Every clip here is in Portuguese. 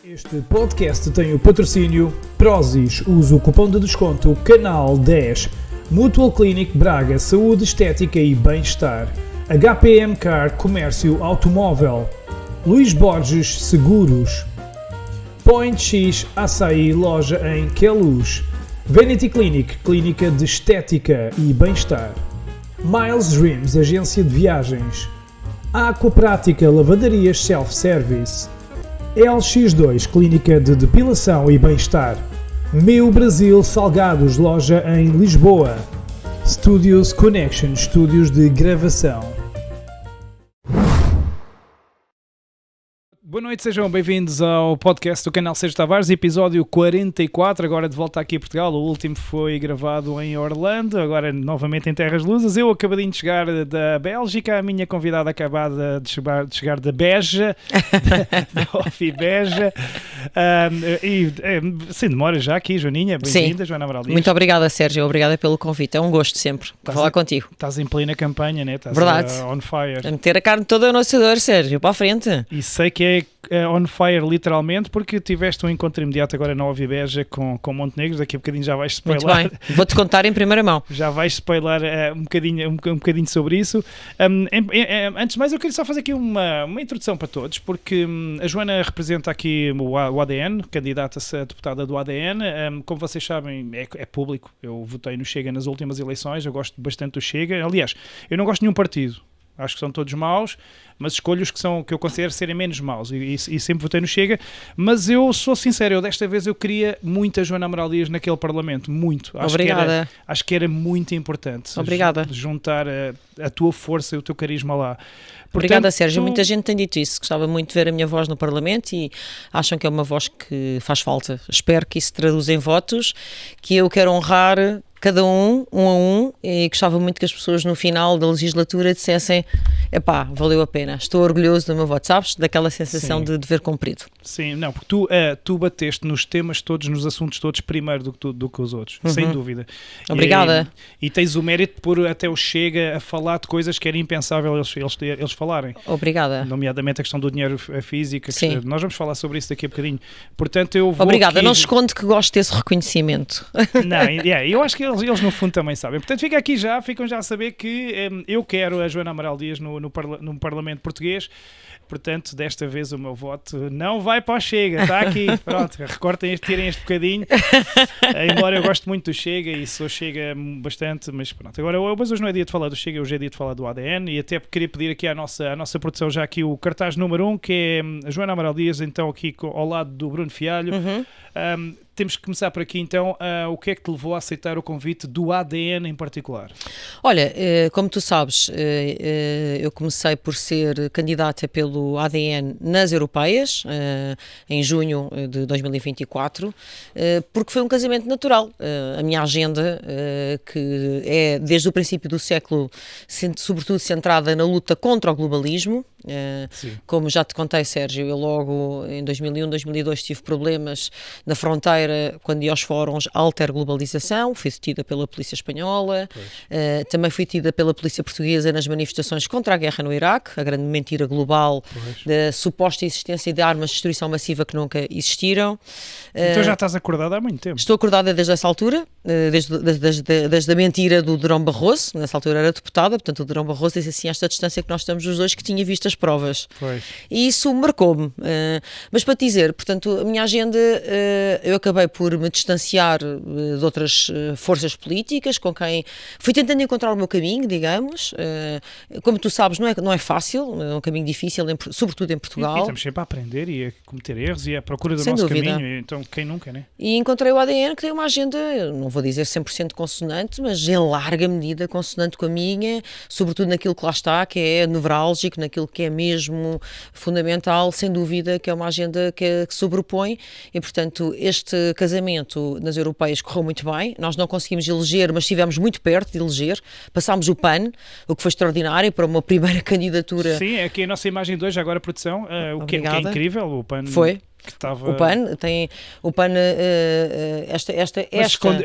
Este podcast tem o patrocínio Prozis. Use o cupom de desconto CANAL10. Mutual Clinic Braga, saúde, estética e bem-estar. HPM Car, comércio automóvel. Luís Borges Seguros. Point X Açaí, loja em Queluz. Vanity Clinic, clínica de estética e bem-estar. Miles Dreams, agência de viagens. Aquaprática, lavanderias self-service. LX2, clínica de depilação e bem-estar. Meu Brasil Salgados, loja em Lisboa. Studios Connection, estúdios de gravação. Boa noite, sejam bem-vindos ao podcast do canal Sérgio Tavares, episódio 44, agora de volta aqui a Portugal. O último foi gravado em Orlando, agora novamente em Terras Lusas. Eu acabadinho de chegar da Bélgica, a minha convidada acabada de chegar da Beja, da Ofi Beja. Sem demora já aqui, Joaninha, bem-vinda, Joana Amaral Dias. Muito obrigada, Sérgio, obrigada pelo convite, é um gosto sempre falar contigo. Estás em plena campanha, né? Estás verdade. On fire. A meter a carne toda no assador, Sérgio, para a frente. E sei que é on fire literalmente, porque tiveste um encontro imediato agora na Ofi Beja com Montenegro. Daqui a bocadinho já vais spoiler. Muito bem, vou-te contar em primeira mão. Já vais spoiler um bocadinho sobre isso. Antes de mais, eu queria só fazer aqui uma introdução para todos, porque a Joana representa aqui o ADN, candidata-se a deputada do ADN. Como vocês sabem, é público. Eu votei no Chega nas últimas eleições, eu gosto bastante do Chega. Aliás, eu não gosto de nenhum partido. Acho que são todos maus, mas escolho os que eu considero serem menos maus e sempre votei no Chega. Mas eu sou sincero, desta vez eu queria muito a Joana Amaral Dias naquele Parlamento, muito. Obrigada. Acho que era muito importante. Obrigada. Juntar a tua força e o teu carisma lá. Obrigada, Sérgio. Muita gente tem dito isso. Gostava muito de ver a minha voz no Parlamento e acham que é uma voz que faz falta. Espero que isso se traduza em votos, que eu quero honrar cada um a um, e gostava muito que as pessoas no final da legislatura dissessem: epá, valeu a pena, estou orgulhoso do meu voto, sabes? Daquela sensação de dever cumprido. Sim, não, porque tu bateste nos temas todos, nos assuntos todos primeiro do que os outros, sem dúvida. Obrigada. E tens o mérito de pôr até o Chega a falar de coisas que era impensável eles falarem. Obrigada. Nomeadamente a questão do dinheiro físico. Sim. Nós vamos falar sobre isso daqui a bocadinho. Portanto, eu vou Obrigada, aqui... não escondo que gosto desse reconhecimento. Não, eu acho que eles no fundo também sabem. Portanto, ficam já a saber que eu quero a Joana Amaral Dias no Parlamento Português. Portanto, desta vez o meu voto não vai para o Chega, está aqui, pronto, tirem este bocadinho, embora eu goste muito do Chega e sou Chega bastante, mas pronto, mas hoje não é dia de falar do Chega, hoje é dia de falar do ADN, e até queria pedir aqui à nossa produção já aqui o cartaz número 1, que é a Joana Amaral Dias, então aqui ao lado do Bruno Fialho. Temos que começar por aqui então, o que é que te levou a aceitar o convite do ADN em particular? Olha, como tu sabes, eu comecei por ser candidata pelo ADN nas europeias, em junho de 2024, porque foi um casamento natural. A minha agenda, que é desde o princípio do século, sobretudo centrada na luta contra o globalismo, como já te contei, Sérgio, eu logo em 2001, 2002 tive problemas na fronteira quando ia aos fóruns Alterglobalização, fui detida pela polícia espanhola, também fui detida pela polícia portuguesa nas manifestações contra a guerra no Iraque, a grande mentira global da suposta existência de armas de destruição massiva que nunca existiram. Então já estás acordada há muito tempo. Estou acordada desde essa altura, desde a mentira do Durão Barroso, nessa altura era deputada, portanto o Durão Barroso disse assim, a esta distância que nós estamos os dois, que tinha visto as provas. E isso marcou-me. Mas para te dizer, portanto, a minha agenda, eu acabei por me distanciar de outras forças políticas com quem fui tentando encontrar o meu caminho, digamos. Como tu sabes, não é fácil, é um caminho difícil, sobretudo em Portugal. E estamos sempre a aprender e a cometer erros e à procura do sem nosso dúvida. caminho, então quem nunca, né? E encontrei o ADN, que tem uma agenda, não vou dizer 100% consonante, mas em larga medida consonante com a minha, sobretudo naquilo que lá está, que é nevrálgico, naquilo que é mesmo fundamental, sem dúvida, que é uma agenda que sobrepõe, e portanto este casamento nas europeias correu muito bem, nós não conseguimos eleger, mas estivemos muito perto de eleger, passámos o PAN, o que foi extraordinário para uma primeira candidatura. Sim, aqui a nossa imagem de hoje, agora a produção, o que é incrível, o PAN... Foi. Que estava... O PAN,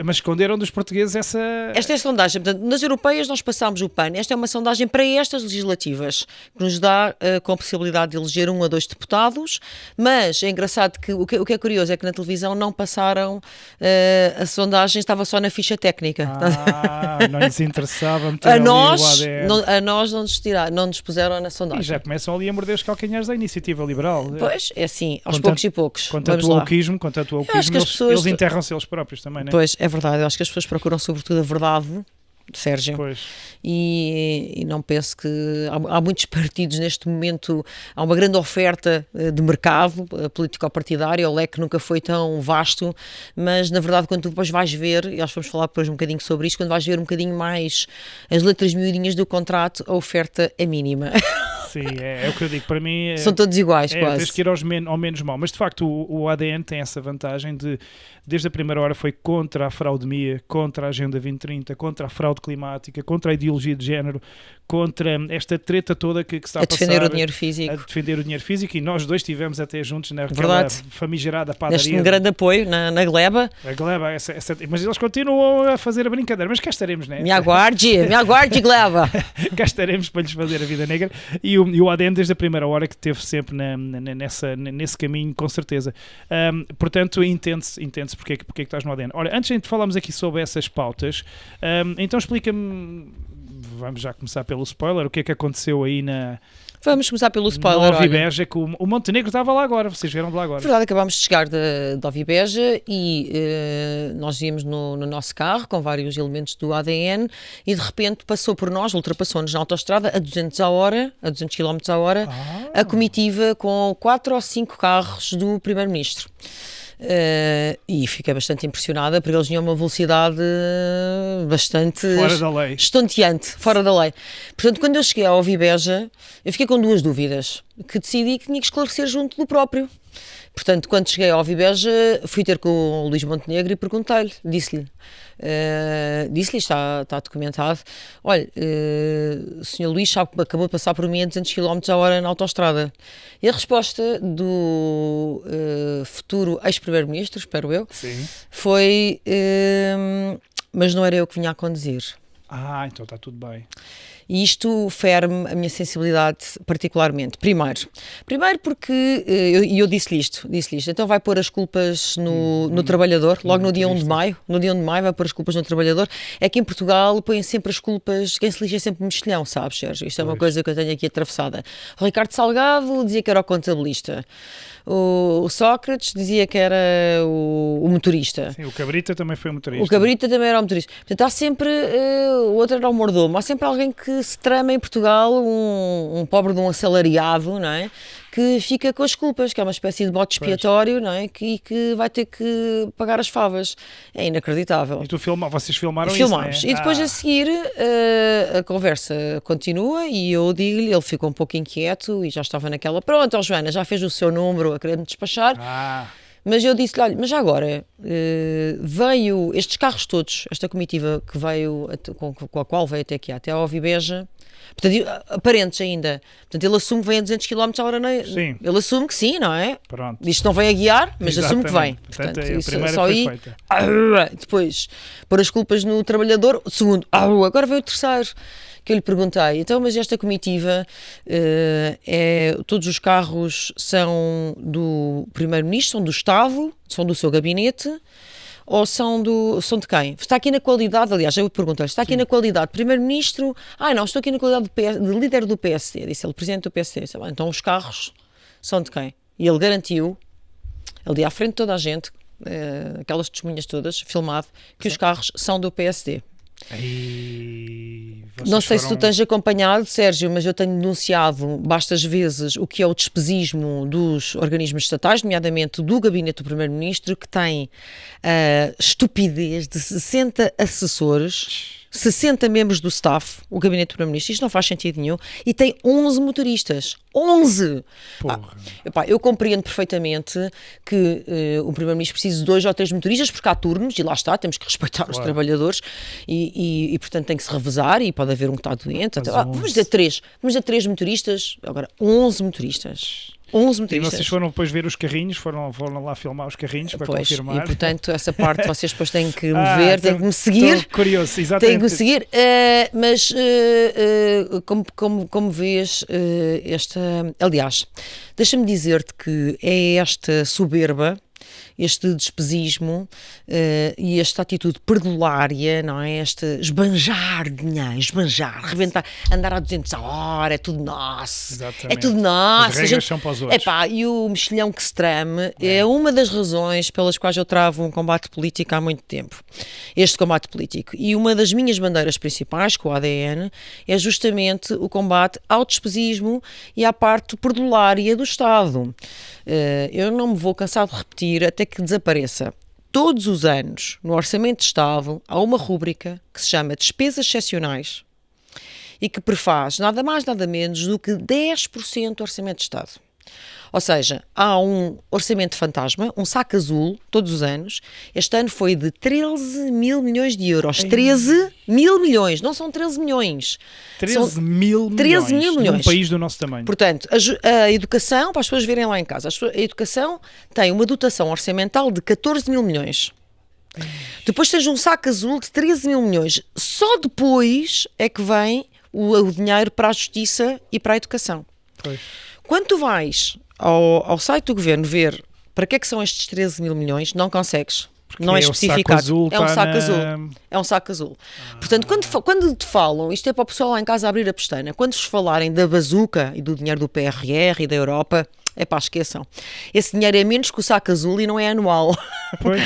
Mas esconderam dos portugueses essa... Esta é a sondagem. Portanto, nas europeias nós passámos o PAN. Esta é uma sondagem para estas legislativas, que nos dá com a possibilidade de eleger 1 a 2 deputados, mas é engraçado que o que é curioso é que na televisão não passaram a sondagem, estava só na ficha técnica. Não lhes interessava meter ali o ADN. A nós não nos puseram na sondagem. E já começam ali a morder os calcanhares da Iniciativa Liberal. Pois, é assim, aos poucos e poucos. Quanto ao auquismo, eles enterram-se eles próprios também, não é? Pois, é verdade. Eu acho que as pessoas procuram sobretudo a verdade, Sérgio. Pois. E não penso que... Há muitos partidos neste momento, há uma grande oferta de mercado político-partidário, o leque nunca foi tão vasto, mas na verdade quando tu depois vais ver, e nós vamos falar depois um bocadinho sobre isto, quando vais ver um bocadinho mais as letras miudinhas do contrato, a oferta é mínima. Sim, é o que eu digo, para mim... São todos iguais, quase. Tens que ir ao menos mal, mas de facto o ADN tem essa vantagem de, desde a primeira hora foi contra a fraudemia, contra a Agenda 2030, contra a fraude climática, contra a ideologia de género, contra esta treta toda que está a passar. A defender o dinheiro físico. A defender o dinheiro físico, e nós dois estivemos até juntos naquela famigerada padaria. Deste um grande apoio na Gleba. A Gleba, mas eles continuam a fazer a brincadeira, mas cá estaremos, não é? Me aguarde, Gleba. Cá estaremos para lhes fazer a vida negra, e o ADN desde a primeira hora que esteve sempre nesse caminho, com certeza. Portanto, entende-se porque é que estás no ADN. Olha, antes de falarmos aqui sobre essas pautas, então explica-me, vamos já começar pelo spoiler, o que é que aconteceu aí Vamos começar pelo spoiler. No Ovibeja, que o Montenegro estava lá agora, vocês vieram de lá agora. É verdade, acabámos de chegar de Ovibeja e nós íamos no nosso carro com vários elementos do ADN e de repente ultrapassou-nos na autoestrada a 200 km a hora, a comitiva com 4 ou 5 carros do Primeiro-Ministro. E fiquei bastante impressionada porque eles tinham uma velocidade bastante fora da lei, estonteante, fora da lei. Portanto, quando eu cheguei ao Ovibeja, eu fiquei com 2 dúvidas que decidi que tinha que esclarecer junto do próprio. Portanto, quando cheguei ao Ovibeja, fui ter com o Luís Montenegro e perguntei-lhe, disse-lhe, está documentado, olha, o Sr. Luís acabou de passar por mim a 200 km a hora na autoestrada. E a resposta do futuro ex-primeiro-ministro, espero eu, sim, foi, mas não era eu que vinha a conduzir. Então está tudo bem. E isto fere-me a minha sensibilidade particularmente. Primeiro porque eu disse-lhe isto, então vai pôr as culpas no trabalhador, logo no dia 1 de maio, vai pôr as culpas no trabalhador. É que em Portugal põem sempre as culpas, quem se lixa é sempre mexilhão, sabes, Sérgio? Isto é uma coisa que eu tenho aqui atravessada. O Ricardo Salgado dizia que era o contabilista. O Sócrates dizia que era o motorista. Sim, o Cabrita também foi motorista. O Cabrita também era o motorista. Portanto, há sempre, o outro era o mordomo, há sempre alguém que se trama em Portugal, um pobre de um assalariado, não é? Que fica com as culpas, que é uma espécie de bode expiatório, não é? Que vai ter que pagar as favas. É inacreditável. E vocês filmaram Filmámos. Isso, não é? E depois a seguir a conversa continua e eu digo-lhe, ele ficou um pouco inquieto e já estava naquela, pronto, Joana, já fez o seu número a querer-me despachar. Mas eu disse-lhe, olha, mas agora veio estes carros todos, esta comitiva que veio, com a qual veio até aqui, até ao Ovibeja, portanto, aparentes ainda. Portanto, ele assume que vem a 200 km a hora. Sim. Ele assume que sim, não é? Pronto. Diz que não vem a guiar, mas exatamente, assume que vem. Portanto, a isso primeira só foi aí, feita. Depois, pôr as culpas no trabalhador. Segundo, agora veio o terceiro. Que eu lhe perguntei, então, mas esta comitiva, todos os carros são do Primeiro-Ministro, são do Estado, são do seu gabinete, ou são de quem? Está aqui na qualidade, aliás, eu perguntei-lhe, está aqui na qualidade de Primeiro-Ministro? Não, estou aqui na qualidade de líder do PSD, disse ele, presidente do PSD. Disse, então os carros são de quem? E ele garantiu, ali à frente de toda a gente, aquelas testemunhas todas, filmado, que os carros são do PSD. Não sei se tu tens acompanhado, Sérgio, mas eu tenho denunciado bastas vezes o que é o despesismo dos organismos estatais, nomeadamente do Gabinete do Primeiro-Ministro, que tem estupidez de 60 assessores, 60 membros do staff, o Gabinete do Primeiro-Ministro, isto não faz sentido nenhum, e tem 11 motoristas. 11! Eu compreendo perfeitamente que o Primeiro-Ministro precisa de 2 ou 3 motoristas, porque há turnos, e lá está, temos que respeitar os trabalhadores, e portanto tem que se revezar, e pode haver um que está doente. Vamos dizer 3 motoristas, agora 11 motoristas. 11 E motoristas. vocês foram depois ver os carrinhos, foram lá filmar os carrinhos para Pois, confirmar. e portanto essa parte vocês depois têm que me ver, têm que me seguir. Estou curioso, Têm exatamente. que me seguir, mas como vês, aliás, deixa-me dizer-te que é esta soberba, este despesismo e esta atitude perdulária, não é? Este esbanjar dinheiro, rebentar, andar a 200 a hora, é tudo nosso. Exatamente. É tudo nosso. As regras são para os outros. Epá, e o mexilhão que se trame é uma das razões pelas quais eu travo um combate político há muito tempo. Este combate político. E uma das minhas bandeiras principais, com o ADN, é justamente o combate ao despesismo e à parte perdulária do Estado. Eu não me vou cansar de repetir até que desapareça. Todos os anos, no Orçamento de Estado, há uma rúbrica que se chama Despesas Excepcionais e que prefaz nada mais, nada menos do que 10% do Orçamento de Estado. Ou seja, há um orçamento fantasma, um saco azul, todos os anos. Este ano foi de 13 mil milhões de euros. 13 mil milhões, não são 13 milhões. 13 mil milhões. 13 mil milhões. Num país do nosso tamanho. Portanto, a educação, para as pessoas verem lá em casa, a educação tem uma dotação orçamental de 14 mil milhões. Depois tens um saco azul de 13 mil milhões. Só depois é que vem o dinheiro para a justiça e para a educação. Pois. Quando tu vais ao site do Governo ver para que é que são estes 13 mil milhões, não consegues. Porque Não é o saco especificado. azul É um está saco na- azul. É um saco azul. Portanto, quando te falam, isto é para o pessoal lá em casa abrir a pestana, quando vos falarem da bazuca e do dinheiro do PRR e da Europa, é pá, esqueçam. Esse dinheiro é menos que o saco azul e não é anual. Pois.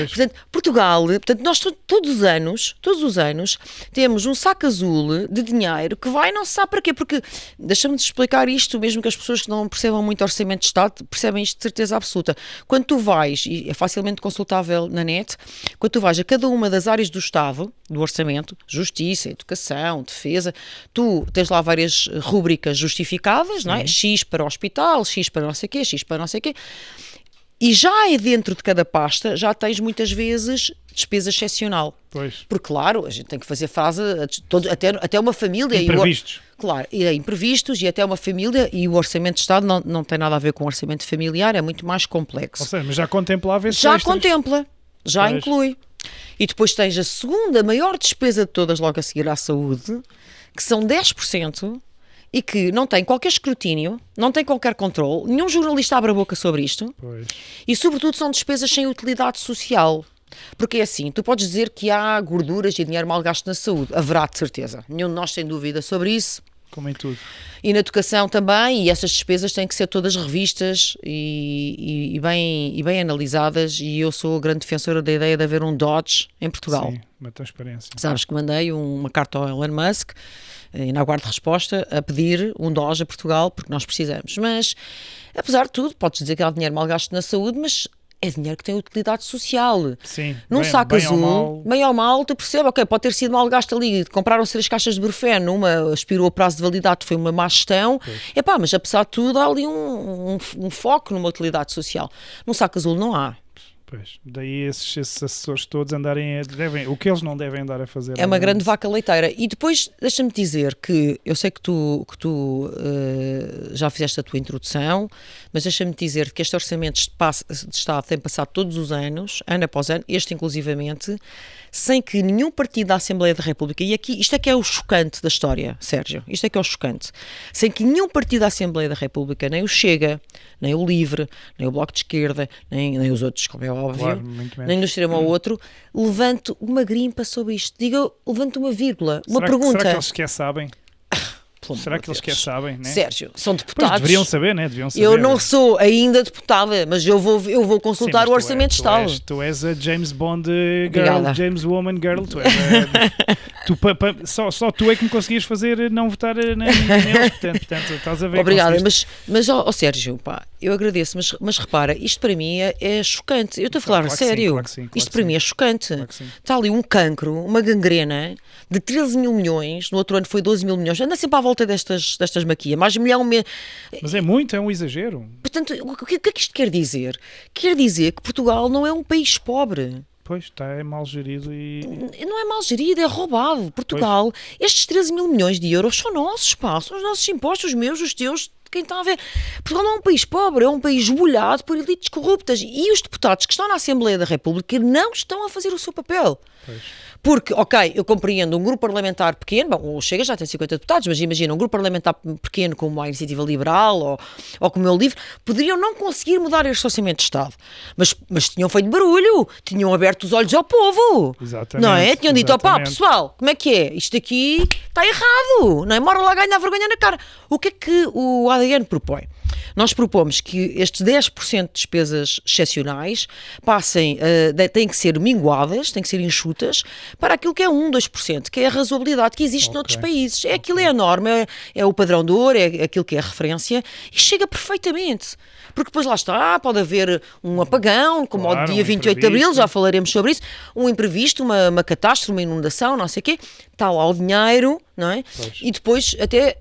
Portanto, Portugal, nós todos os anos, temos um saco azul de dinheiro que vai não se sabe para quê, porque, deixa-me explicar isto, mesmo que as pessoas que não percebam muito orçamento de Estado, percebem isto de certeza absoluta. Quando tu vais, e é facilmente consultável na net, quando tu vais a cada uma das áreas do Estado, do orçamento, justiça, educação, defesa, tu tens lá várias rúbricas justificadas, não é? X para o hospital, X para não sei o quê, X para não sei o quê. E já é dentro de cada pasta, já tens muitas vezes despesa excepcional. Pois. Porque, claro, a gente tem que fazer frase, até uma família... Imprevistos. Claro, e imprevistos e até uma família, e o Orçamento de Estado não tem nada a ver com o orçamento familiar, é muito mais complexo. Ou seja, mas já contemplava esses Já extras. contempla, já Pois. inclui. E depois tens a segunda maior despesa de todas, logo a seguir à saúde, que são 10%, e que não tem qualquer escrutínio, não tem qualquer controle, nenhum jornalista abre a boca sobre isto, Pois. e sobretudo são despesas sem utilidade social. Porque é assim, tu podes dizer que há gorduras e dinheiro mal gasto na saúde, haverá de certeza, nenhum de nós tem dúvida sobre isso. Como em tudo. E na educação também, e essas despesas têm que ser todas revistas e bem analisadas, e eu sou grande defensora da ideia de haver um Dodge em Portugal. Sim, uma transparência. Sabes que mandei uma carta ao Elon Musk, e na aguardo resposta, a pedir um Dodge a Portugal, porque nós precisamos. Mas, apesar de tudo, podes dizer que há dinheiro mal gasto na saúde, mas é dinheiro que tem utilidade social. Sim. Num bem- saco bem ou azul, mal. bem ou mal, tu percebes, ok, pode ter sido mal gasto ali, compraram-se 3 caixas de Brufen, uma expirou o prazo de validade, foi uma má gestão, epá, mas apesar de tudo há ali um foco numa utilidade social. Num saco azul não há. Pois. Daí esses assessores todos andarem o que eles não devem andar a fazer. É uma grande vaca leiteira. E depois, deixa-me dizer que eu sei que tu já fizeste a tua introdução, mas deixa-me dizer que este orçamento de Estado tem passado todos os anos, ano após ano, este inclusivamente, sem que nenhum partido da Assembleia da República, e aqui isto é que é o chocante da história, Sérgio, isto é que é o chocante, sem que nenhum partido da Assembleia da República, nem o Chega, nem o Livre, nem o Bloco de Esquerda, nem os outros, como é óbvio, Claro, muito menos. nem no extremo ao outro, levante uma grimpa sobre isto. Diga, levante uma vírgula, uma Será pergunta. que eles sequer sabem? Pelo Será amor que eles de Deus. sequer sabem, né? Sérgio, são Pois deputados. deveriam saber, né? Deviam saber. Eu não sou ainda deputada, mas eu vou consultar o Orçamento de Estado. Tu és a James Bond girl, Obrigada. James Woman girl. Tu és só tu é que me conseguias fazer não votar neles, portanto, estás a ver. Obrigada, conseguiste- mas ó Sérgio, pá, eu agradeço, mas repara, isto para mim é chocante. Eu estou a falar Claro que sim, sério. claro que sim, claro Isto que para sim. mim é chocante. Claro que sim. Está ali um cancro, uma gangrena de 13 mil milhões, no outro ano foi 12 mil milhões, anda sempre à volta destas maquias, mais de 1 milhão. Mas é muito, é um exagero. Portanto, o que é que isto quer dizer? Quer dizer que Portugal não é um país pobre. Pois, está mal gerido e... Não é mal gerido, é roubado. Portugal, estes 13 mil milhões de euros são nossos, pá, são os nossos impostos, os meus, os teus, de quem está a ver. Portugal não é um país pobre, é um país bolhado por elites corruptas. E os deputados que estão na Assembleia da República não estão a fazer o seu papel. Pois. Porque, ok, eu compreendo um grupo parlamentar pequeno, bom, o Chega já tem 50 deputados, mas imagina, um grupo parlamentar pequeno como a Iniciativa Liberal ou como o Livre, poderiam não conseguir mudar este orçamento de Estado. Mas tinham feito barulho, tinham aberto os olhos ao povo. Exatamente. Não é? Tinham dito, opá, pessoal, como é que é? Isto aqui está errado, não é? Mora lá ganhar vergonha na cara. O que é que o ADN propõe? Nós propomos que estes 10% de despesas excepcionais passem, têm que ser minguadas, têm que ser enxutas, para aquilo que é 2%, que é a razoabilidade que existe noutros países. Aquilo é a norma, é o padrão de ouro, é aquilo que é a referência, e chega perfeitamente. Porque depois lá está, pode haver um apagão, como ao dia 28 de Abril, já falaremos sobre isso, um imprevisto, uma catástrofe, uma inundação, não sei o quê, está lá o dinheiro, não é? Pois. E depois, até,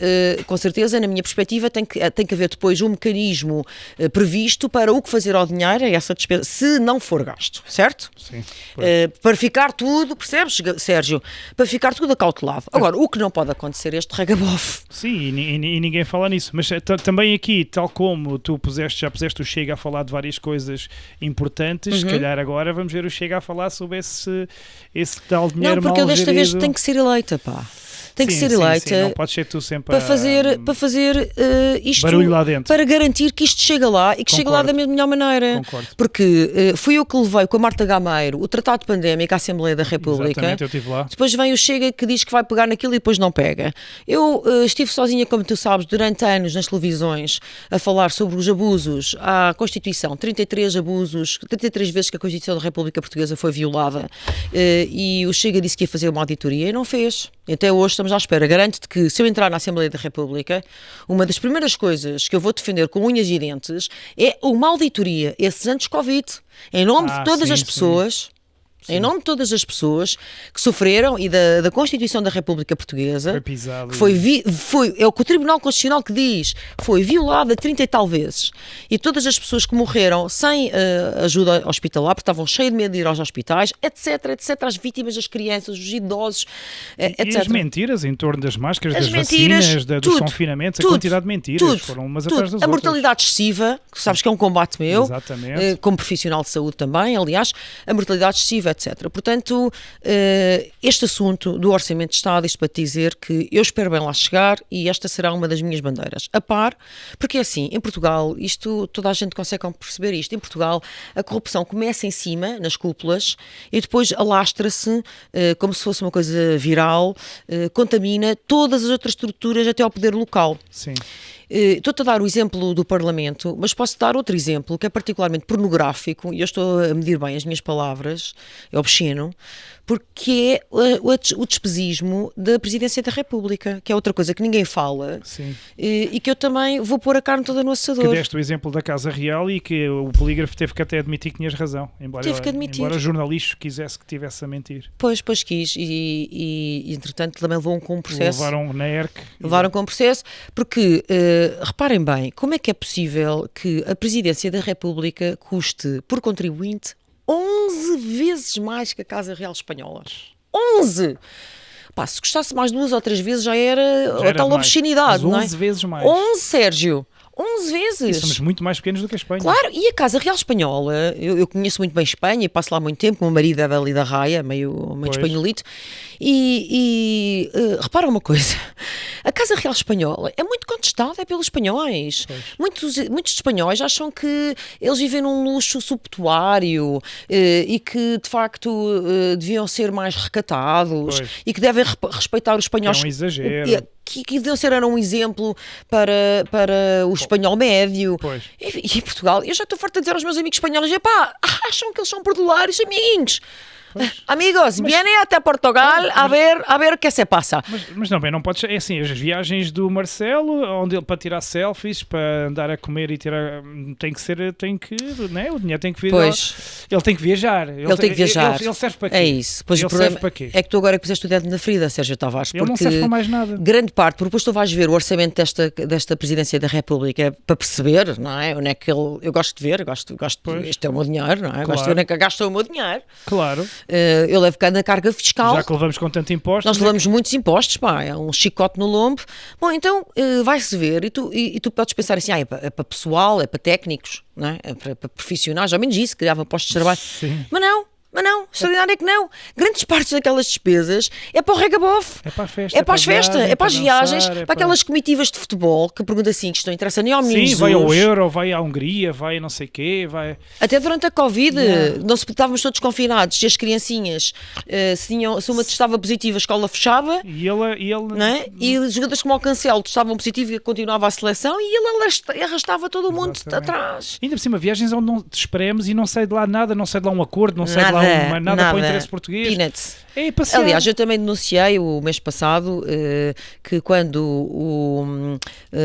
com certeza, na minha perspectiva, tem que haver depois um mecanismo previsto para o que fazer ao dinheiro, a essa despesa, se não for gasto, certo? Sim. Para ficar tudo, percebes, Sérgio? Para ficar tudo acautelado. Agora, o que não pode acontecer é este regabof. Sim, e ninguém fala nisso. Mas também aqui, tal como tu já puseste o Chega a falar de várias coisas importantes, se calhar agora vamos ver o Chega a falar sobre esse tal dinheiro não, porque mal eu desta gerido. vez tenho que ser eleita, pá. Tem que ser sim, eleita. Não pode ser tu sempre para fazer isto, barulho lá dentro. para garantir que isto chega lá e que chega lá da melhor maneira. Concordo. Porque fui eu que levei com a Marta Gameiro o Tratado Pandémico à Assembleia da República. Exatamente, eu estive lá. Depois vem o Chega que diz que vai pegar naquilo e depois não pega. Eu estive sozinha, como tu sabes, durante anos nas televisões a falar sobre os abusos à Constituição. 33 vezes que a Constituição da República Portuguesa foi violada, e o Chega disse que ia fazer uma auditoria e não fez. Até hoje estamos à espera. Garanto-te que se eu entrar na Assembleia da República, uma das primeiras coisas que eu vou defender com unhas e dentes é uma auditoria, esses antes-Covid, em nome de todas as pessoas... Em nome de todas as pessoas que sofreram e da Constituição da República Portuguesa, foi pisado, é o que o Tribunal Constitucional que diz, foi violada 30 e tal vezes. E todas as pessoas que morreram sem ajuda hospitalar, porque estavam cheias de medo de ir aos hospitais, etc, as vítimas, as crianças, os idosos, etc. E as mentiras em torno das máscaras, as das mentiras, vacinas, dos confinamentos, a quantidade de mentiras foram umas atrás das outras. A mortalidade excessiva, que sabes que é um combate meu, como profissional de saúde também, aliás, a mortalidade excessiva, etc. Portanto, este assunto do Orçamento de Estado, isto para te dizer que eu espero bem lá chegar e esta será uma das minhas bandeiras. A par, porque é assim, em Portugal, isto toda a gente consegue perceber isto, em Portugal a corrupção começa em cima, nas cúpulas, e depois alastra-se como se fosse uma coisa viral, contamina todas as outras estruturas até ao poder local. Sim. Estou-te a dar o exemplo do Parlamento, mas posso dar outro exemplo que é particularmente pornográfico, e eu estou a medir bem as minhas palavras, é obsceno, porque é o despesismo da Presidência da República, que é outra coisa que ninguém fala. Sim. E que eu também vou pôr a carne toda no assador. Que deste o exemplo da Casa Real e que o polígrafo teve que até admitir que tinhas razão, embora o jornalista quisesse que tivesse a mentir. Pois quis, e entretanto também levaram com um processo. Levaram na ERC. Levaram com um processo, porque reparem bem, como é que é possível que a Presidência da República custe por contribuinte 11 vezes mais que a Casa Real Espanhola? 11! Pá, se custasse mais 2 ou 3 vezes já era tal obscenidade, não é? 11 vezes mais. 11, Sérgio! 11 vezes! E somos muito mais pequenos do que a Espanha. Claro, e a Casa Real Espanhola, eu conheço muito bem Espanha e passo lá muito tempo, o meu marido é dali da Raia, meio espanholito, e repara uma coisa, a Casa Real Espanhola é muito contestada pelos espanhóis. Muitos espanhóis acham que eles vivem num luxo subtuário e que de facto deviam ser mais recatados e que devem respeitar os espanhóis. É um exagero. Que deviam ser um exemplo para o espanhol médio. E em Portugal, eu já estou farta de dizer aos meus amigos espanhóis, acham que eles são perdulários, amiguinhos. Amigos, viene até Portugal a ver o que se passa. Mas não, bem, não pode ser. É assim, as viagens do Marcelo, onde ele para tirar selfies, para andar a comer e tirar. Né? O dinheiro tem que vir. Ele tem que viajar. Ele serve para quê? É isso. Pois o problema para quê? É que tu agora puseste o dedo na ferida, Sérgio Tavares. Ele não serve para mais nada. Grande parte, porque depois tu vais ver o orçamento desta Presidência da República para perceber, não é? Onde é que eu gosto de ver, isto é o meu dinheiro, não é? Claro. Gastam o meu dinheiro. Claro. Eu levo cá na carga fiscal. Já que levamos com tanto imposto. Nós levamos muitos impostos, pá, é um chicote no lombo. Bom, então vai-se ver e tu podes pensar assim, é para pessoal, é para técnicos, não é? É para profissionais, ao menos isso, criava postos de trabalho. Sim. Mas não, extraordinário é que não. Grandes partes daquelas despesas é para o regabof. É para a festa. É para as festas, é para as viagens, para aquelas comitivas de futebol que perguntam assim, que isto não interessa nem ao menino Jesus. Sim, vai ao Euro, vai à Hungria, vai não sei o quê, vai... Até durante a Covid, estávamos todos confinados e as criancinhas, se uma testava positiva, a escola fechava. E ele... Não é? E os jogadores como o Cancelo testavam positivo e continuava a seleção e ele arrastava todo o mundo atrás. Ainda por cima, viagens onde não te esperemos e não sai de lá nada, não sai de lá um acordo, não sai de lá nada para o interesse português. Peanuts. Passear. Aliás, eu também denunciei o mês passado que quando o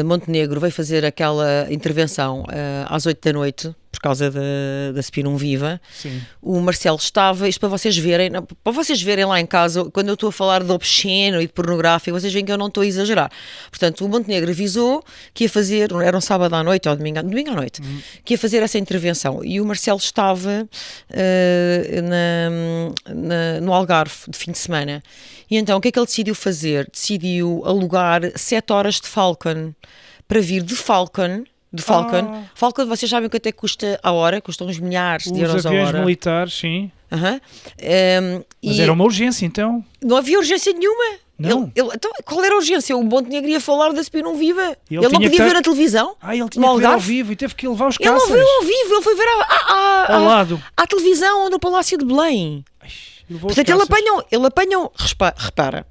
Montenegro veio fazer aquela intervenção às 8 da noite, por causa da Spinum Viva, sim, o Marcelo estava, isto para vocês verem lá em casa, quando eu estou a falar de obsceno e de pornográfico, vocês veem que eu não estou a exagerar. Portanto, o Montenegro avisou que ia fazer, era um sábado à noite ou domingo à noite, que ia fazer essa intervenção e o Marcelo estava no Algarve de fim de semana. E então o que é que ele decidiu fazer? Decidiu alugar 7 horas de Falcon para vir de Falcon. Falcon, vocês sabem quanto é que custa a hora? Custam uns milhares de euros a hora. Os aviões militares, sim. Mas era uma urgência, então? Não havia urgência nenhuma. Não. Então, qual era a urgência? O Montenegro ia falar da Spinum Viva. Ele não podia ver na televisão. Ele tinha que ver ao vivo e teve que levar os caças. Ele não viu ao vivo, ele foi ver ao lado. À televisão no Palácio de Belém. Portanto, ele apanham, repara,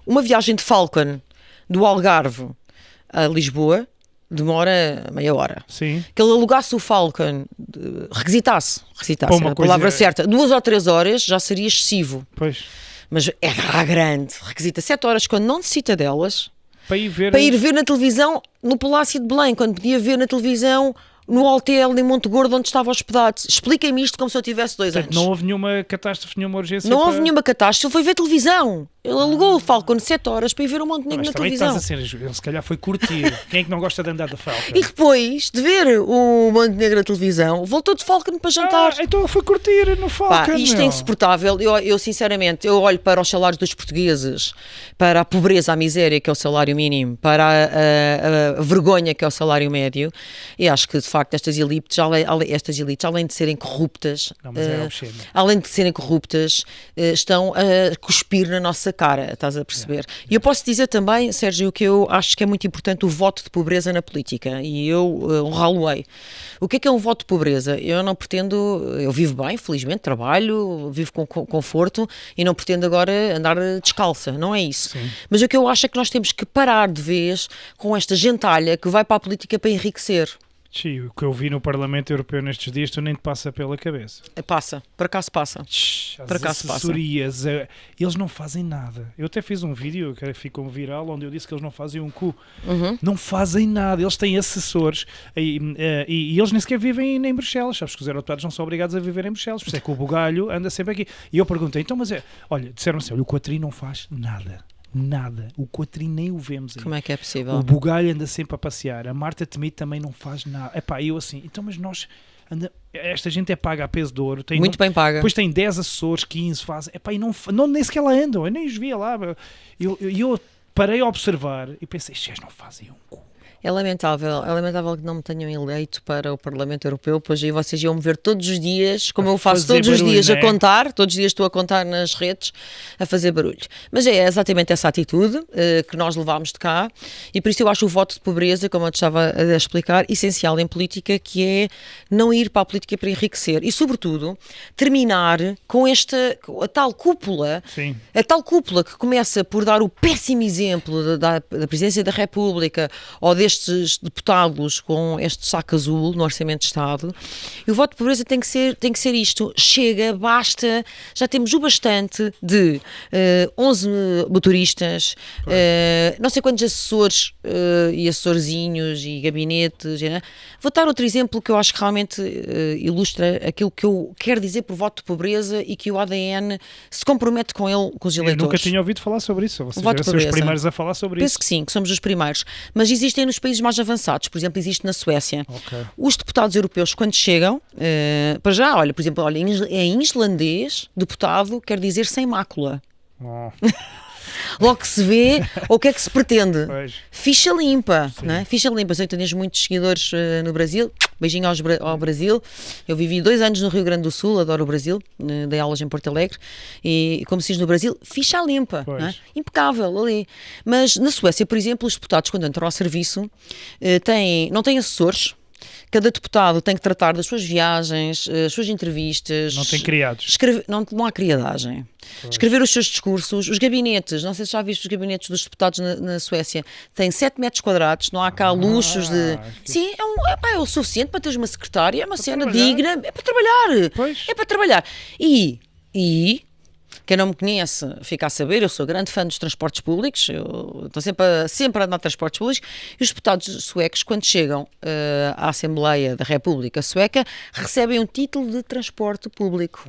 uma viagem de Falcon do Algarve a Lisboa demora meia hora. Sim. Que ele alugasse o Falcon, requisitasse a palavra certa, 2 ou 3 horas já seria excessivo. Pois. Mas era grande, requisita 7 horas quando não necessita delas para ir ver na televisão no Palácio de Belém, quando podia ver na televisão no hotel em Monte Gordo onde estava hospedado. Expliquem-me isto como se eu tivesse 2 anos. Não houve nenhuma catástrofe, nenhuma urgência. Houve nenhuma catástrofe, ele foi ver televisão. Ele alugou o Falcon 7 horas para ir ver o Montenegro na televisão. Ele se calhar foi curtir. Quem é que não gosta de andar de Falcon? E depois de ver o Montenegro na televisão, voltou de Falcon para jantar. Então foi curtir no Falcon. Isto é insuportável. Eu sinceramente, eu olho para os salários dos portugueses, para a pobreza, a miséria que é o salário mínimo, para a vergonha que é o salário médio, e acho que de facto estas elites, além de serem corruptas, estão a cuspir na nossa cara, estás a perceber? E eu posso dizer também, Sérgio, que eu acho que é muito importante o voto de pobreza na política, e eu honrá-lo-ei. O que é um voto de pobreza? Eu não pretendo, eu vivo bem, felizmente, trabalho, vivo com conforto, e não pretendo agora andar descalça, não é isso. Sim. Mas o que eu acho é que nós temos que parar de vez com esta gentalha que vai para a política para enriquecer. Sim, o que eu vi no Parlamento Europeu nestes dias, tu nem te passa pela cabeça. Passa, por acaso passa. As assessorias, eles não fazem nada. Eu até fiz um vídeo que ficou viral onde eu disse que eles não fazem um cu. Não fazem nada, eles têm assessores e eles nem sequer vivem em Bruxelas. Sabes que os eurodeputados não são obrigados a viver em Bruxelas, por isso é que o bugalho anda sempre aqui. E eu perguntei, então, mas olha, disseram assim, olha, o Coatrinho não faz nada. Nada. O Coatrinho nem o vemos aí. Como é que é possível? O bugalho anda sempre a passear. A Marta Temido também não faz nada. Eu assim, então mas nós... esta gente é paga a peso de ouro. Muito bem paga. Depois tem 10 assessores, 15 fazem. E não nem sequer lá andam. Eu nem os via lá. Eu parei a observar e pensei, estes não fazem um cu. É lamentável que não me tenham eleito para o Parlamento Europeu, pois aí vocês iam me ver todos os dias, como eu faço todos os dias a contar, todos os dias estou a contar nas redes, a fazer barulho. Mas é exatamente essa atitude que nós levámos de cá, e por isso eu acho o voto de pobreza, como eu te estava a explicar, essencial em política, que é não ir para a política para enriquecer e, sobretudo, terminar com a tal cúpula, Sim. A tal cúpula que começa por dar o péssimo exemplo da Presidência da República ou destes deputados com este saco azul no Orçamento de Estado. E o voto de pobreza tem que ser isto. Chega, basta, já temos o bastante de 11 motoristas, não sei quantos assessores e assessorzinhos e gabinetes. Vou dar outro exemplo que eu acho que realmente ilustra aquilo que eu quero dizer por voto de pobreza e que o ADN se compromete com ele, com os eleitores. Eu nunca tinha ouvido falar sobre isso. Vocês eram os primeiros a falar sobre isso. Penso que sim, que somos os primeiros. Mas existem nos países mais avançados, por exemplo, existe na Suécia. Os deputados europeus, quando chegam, para já, olha, por exemplo, em islandês, deputado quer dizer sem mácula. Logo que se vê o que é que se pretende. Ficha limpa, não é? Ficha limpa. Eu tenho muitos seguidores no Brasil. Beijinho ao Brasil. Eu vivi 2 anos no Rio Grande do Sul, adoro o Brasil, dei aulas em Porto Alegre, e como se diz no Brasil, ficha limpa, não é? Impecável ali. Mas na Suécia, por exemplo, os deputados, quando entram ao serviço, não têm assessores. Cada deputado tem que tratar das suas viagens, as suas entrevistas. Não tem criados. Não há criadagem. Escrever os seus discursos. Os gabinetes, não sei se já viste os gabinetes dos deputados na Suécia, têm 7 metros quadrados, não há cá luxos de... Sim, é o suficiente para teres uma secretária, é uma cena digna, é para trabalhar. É para trabalhar. E quem não me conhece fica a saber, eu sou grande fã dos transportes públicos, eu estou sempre a andar de transportes públicos, e os deputados suecos, quando chegam à Assembleia da República Sueca, recebem um título de transporte público.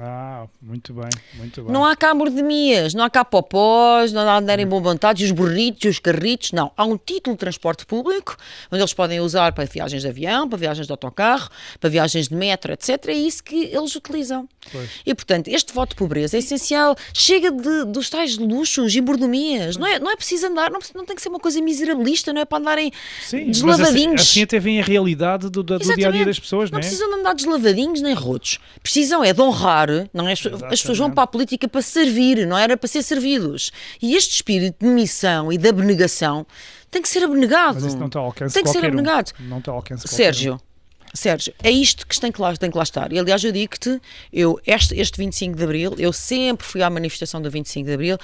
Muito bem, muito bem. Não há cá mordemias, não há cá popós, não há andarem bom vontade, os burritos, os carritos, não. Há um título de transporte público, onde eles podem usar para viagens de avião, para viagens de autocarro, para viagens de metro, etc. É isso que eles utilizam. E, portanto, este voto de pobreza é essencial. Chega dos tais luxos e mordomias. Não é preciso andar, não tem que ser uma coisa miserabilista, não é para andarem deslavadinhos. Mas assim até vem a realidade do dia-a-dia das pessoas, não é? Não precisam de andar deslavadinhos nem rotos. Precisam de honrar, não é? As pessoas vão para a política para servir, não era para ser servidos. E este espírito de missão e de abnegação tem que ser abnegado. Mas isso não está ao alcance tem que ser abnegado. Não está ao alcance Sérgio, é isto que tem que lá estar. E, aliás, eu digo-te, este 25 de Abril, eu sempre fui à manifestação do 25 de Abril,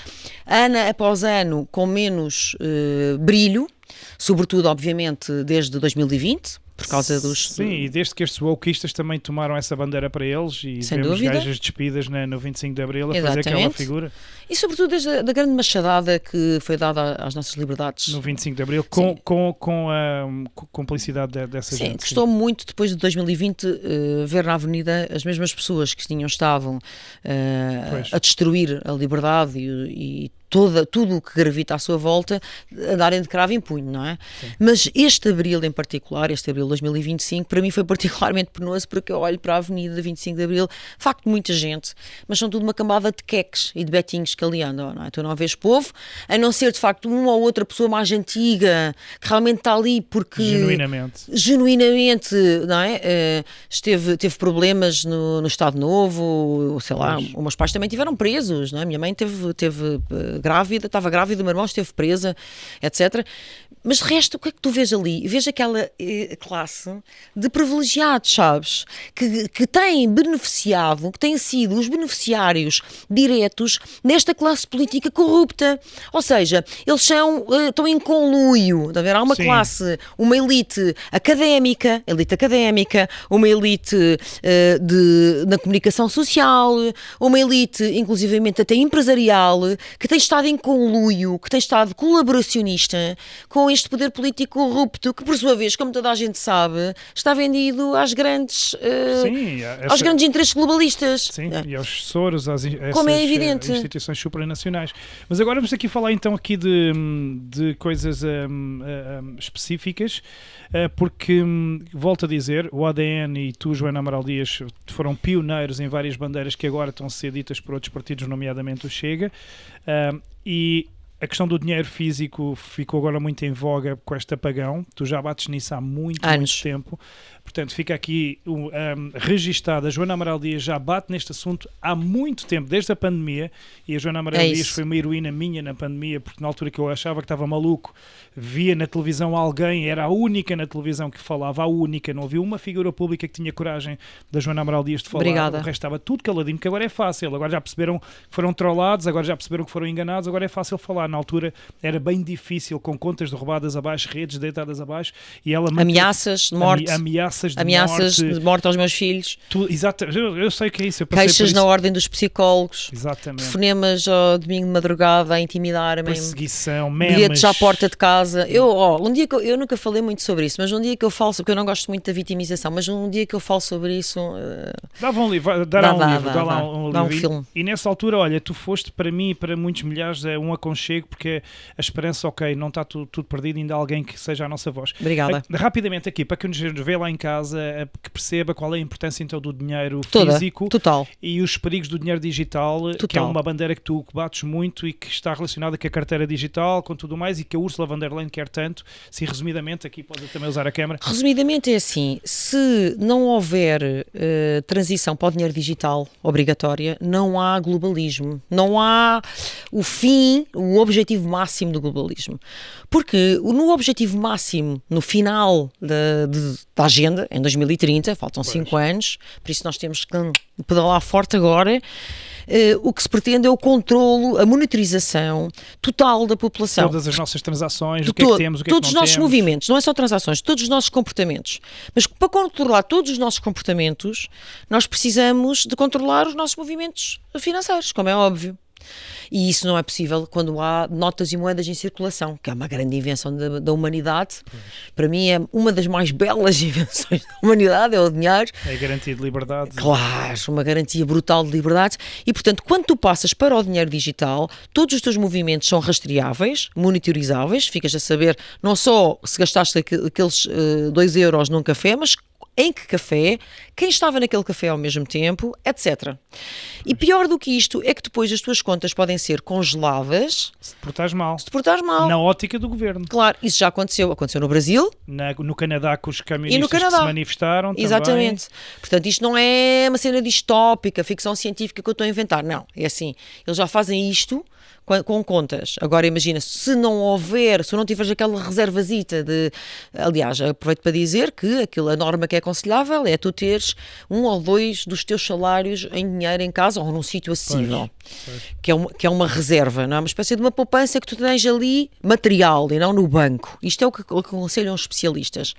ano após ano, com menos brilho, sobretudo, obviamente, desde 2020, por causa dos... Sim, e desde que estes wokeistas também tomaram essa bandeira para eles e vemos gajas despidas no 25 de Abril a fazer aquela figura. E sobretudo desde a grande machadada que foi dada às nossas liberdades. No 25 de Abril, com a cumplicidade dessa gente. Sim, gostou muito depois de 2020 ver na avenida as mesmas pessoas que estavam a destruir a liberdade e tudo o que gravita à sua volta, andarem de cravo em punho, não é? Sim. Mas este Abril em particular, este Abril de 2025, para mim foi particularmente penoso, porque eu olho para a avenida 25 de Abril, de facto muita gente, mas são tudo uma cambada de queques e de betinhos que ali andam, não é? Tu não vês povo, a não ser de facto uma ou outra pessoa mais antiga, que realmente está ali porque... Genuinamente, não é? Teve problemas no Estado Novo, sei lá, os meus pais também tiveram presos, não é? Minha mãe estava grávida, o meu irmão esteve presa, etc. Mas de resto, o que é que tu vês ali? Vês aquela classe de privilegiados, sabes? Que têm beneficiado, que têm sido os beneficiários diretos desta classe política corrupta. Ou seja, eles estão em conluio. Está a ver? Há uma classe, uma elite académica, uma elite na comunicação social, uma elite, inclusivamente até empresarial, que tem estado em conluio, que tem estado colaboracionista com este poder político corrupto, que por sua vez, como toda a gente sabe, está vendido às grandes aos grandes interesses globalistas. Sim, e aos Soros, às como é evidente. Instituições supranacionais. Mas agora vamos aqui falar então aqui de coisas específicas, porque, volto a dizer, o ADN e tu, Joana Amaral Dias, foram pioneiros em várias bandeiras que agora estão a ser ditas por outros partidos, nomeadamente o Chega, e a questão do dinheiro físico ficou agora muito em voga com este apagão. Tu já bates nisso há muito tempo. Portanto, fica aqui registada. A Joana Amaral Dias já bate neste assunto há muito tempo, desde a pandemia. E a Joana Amaral Dias foi uma heroína minha na pandemia, porque na altura que eu achava que estava maluco, via na televisão alguém, era a única na televisão que falava, a única. Não havia uma figura pública que tinha coragem da Joana Amaral Dias de falar. Obrigada. O resto estava tudo caladinho, que agora é fácil. Agora já perceberam que foram trollados, agora já perceberam que foram enganados, agora é fácil falar. Na altura era bem difícil, com contas derrubadas abaixo, redes deitadas abaixo, e ela ameaças de morte. Ameaças de morte aos meus filhos. Exatamente, eu sei que é isso. Queixas na ordem dos psicólogos. Exatamente. Telefonemas ao domingo de madrugada a intimidar-me. Perseguição, memes. Bilhetes à porta de casa. Eu nunca falei muito sobre isso, mas um dia que eu falo, porque eu não gosto muito da vitimização, mas um dia que eu falo sobre isso... Dá um livro. Dá um filme. E nessa altura, olha, tu foste para mim e para muitos milhares um aconchego chego, porque a esperança, ok, não está tudo perdido, ainda há alguém que seja a nossa voz. Obrigada. Rapidamente aqui, para quem nos vê lá em casa, que perceba qual é a importância então do dinheiro físico e os perigos do dinheiro digital, que é uma bandeira que tu bates muito e que está relacionada com a carteira digital, com tudo mais, e que a Ursula von der Leyen quer tanto. Sim, resumidamente, aqui pode também usar a câmara. Resumidamente é assim, se não houver transição para o dinheiro digital obrigatória, não há globalismo, não há o objetivo máximo do globalismo. Porque no objetivo máximo, no final da agenda, em 2030, faltam 5 anos, por isso nós temos que pedalar forte agora. O que se pretende é o controlo, a monitorização total da população. Todas as nossas transações, o que é que temos, o que é que não temos. Todos os nossos movimentos, não é só transações, todos os nossos comportamentos. Mas para controlar todos os nossos comportamentos, nós precisamos de controlar os nossos movimentos financeiros, como é óbvio. E isso não é possível quando há notas e moedas em circulação, que é uma grande invenção da humanidade. Pois. Para mim é uma das mais belas invenções da humanidade, é o dinheiro. É a garantia de liberdade. Claro, uma garantia brutal de liberdade. E, portanto, quando tu passas para o dinheiro digital, todos os teus movimentos são rastreáveis, monitorizáveis, ficas a saber não só se gastaste aqueles 2 euros num café, mas em que café, quem estava naquele café ao mesmo tempo, etc. E pior do que isto é que depois as tuas contas podem ser congeladas se te portares mal. Na ótica do governo. Claro, isso já aconteceu no Brasil. No Canadá, com os camionistas que se manifestaram também. Exatamente. Portanto, isto não é uma cena distópica, ficção científica que eu estou a inventar. Não, é assim, eles já fazem isto com contas. Agora imagina, se não tiveres aquela reservazita aliás, aproveito para dizer que a norma que é aconselhável é tu teres 1 ou 2 dos teus salários em dinheiro em casa ou num sítio acessível, que é uma reserva, não é? Uma espécie de uma poupança que tu tens ali material e não no banco. Isto é o que aconselham os especialistas.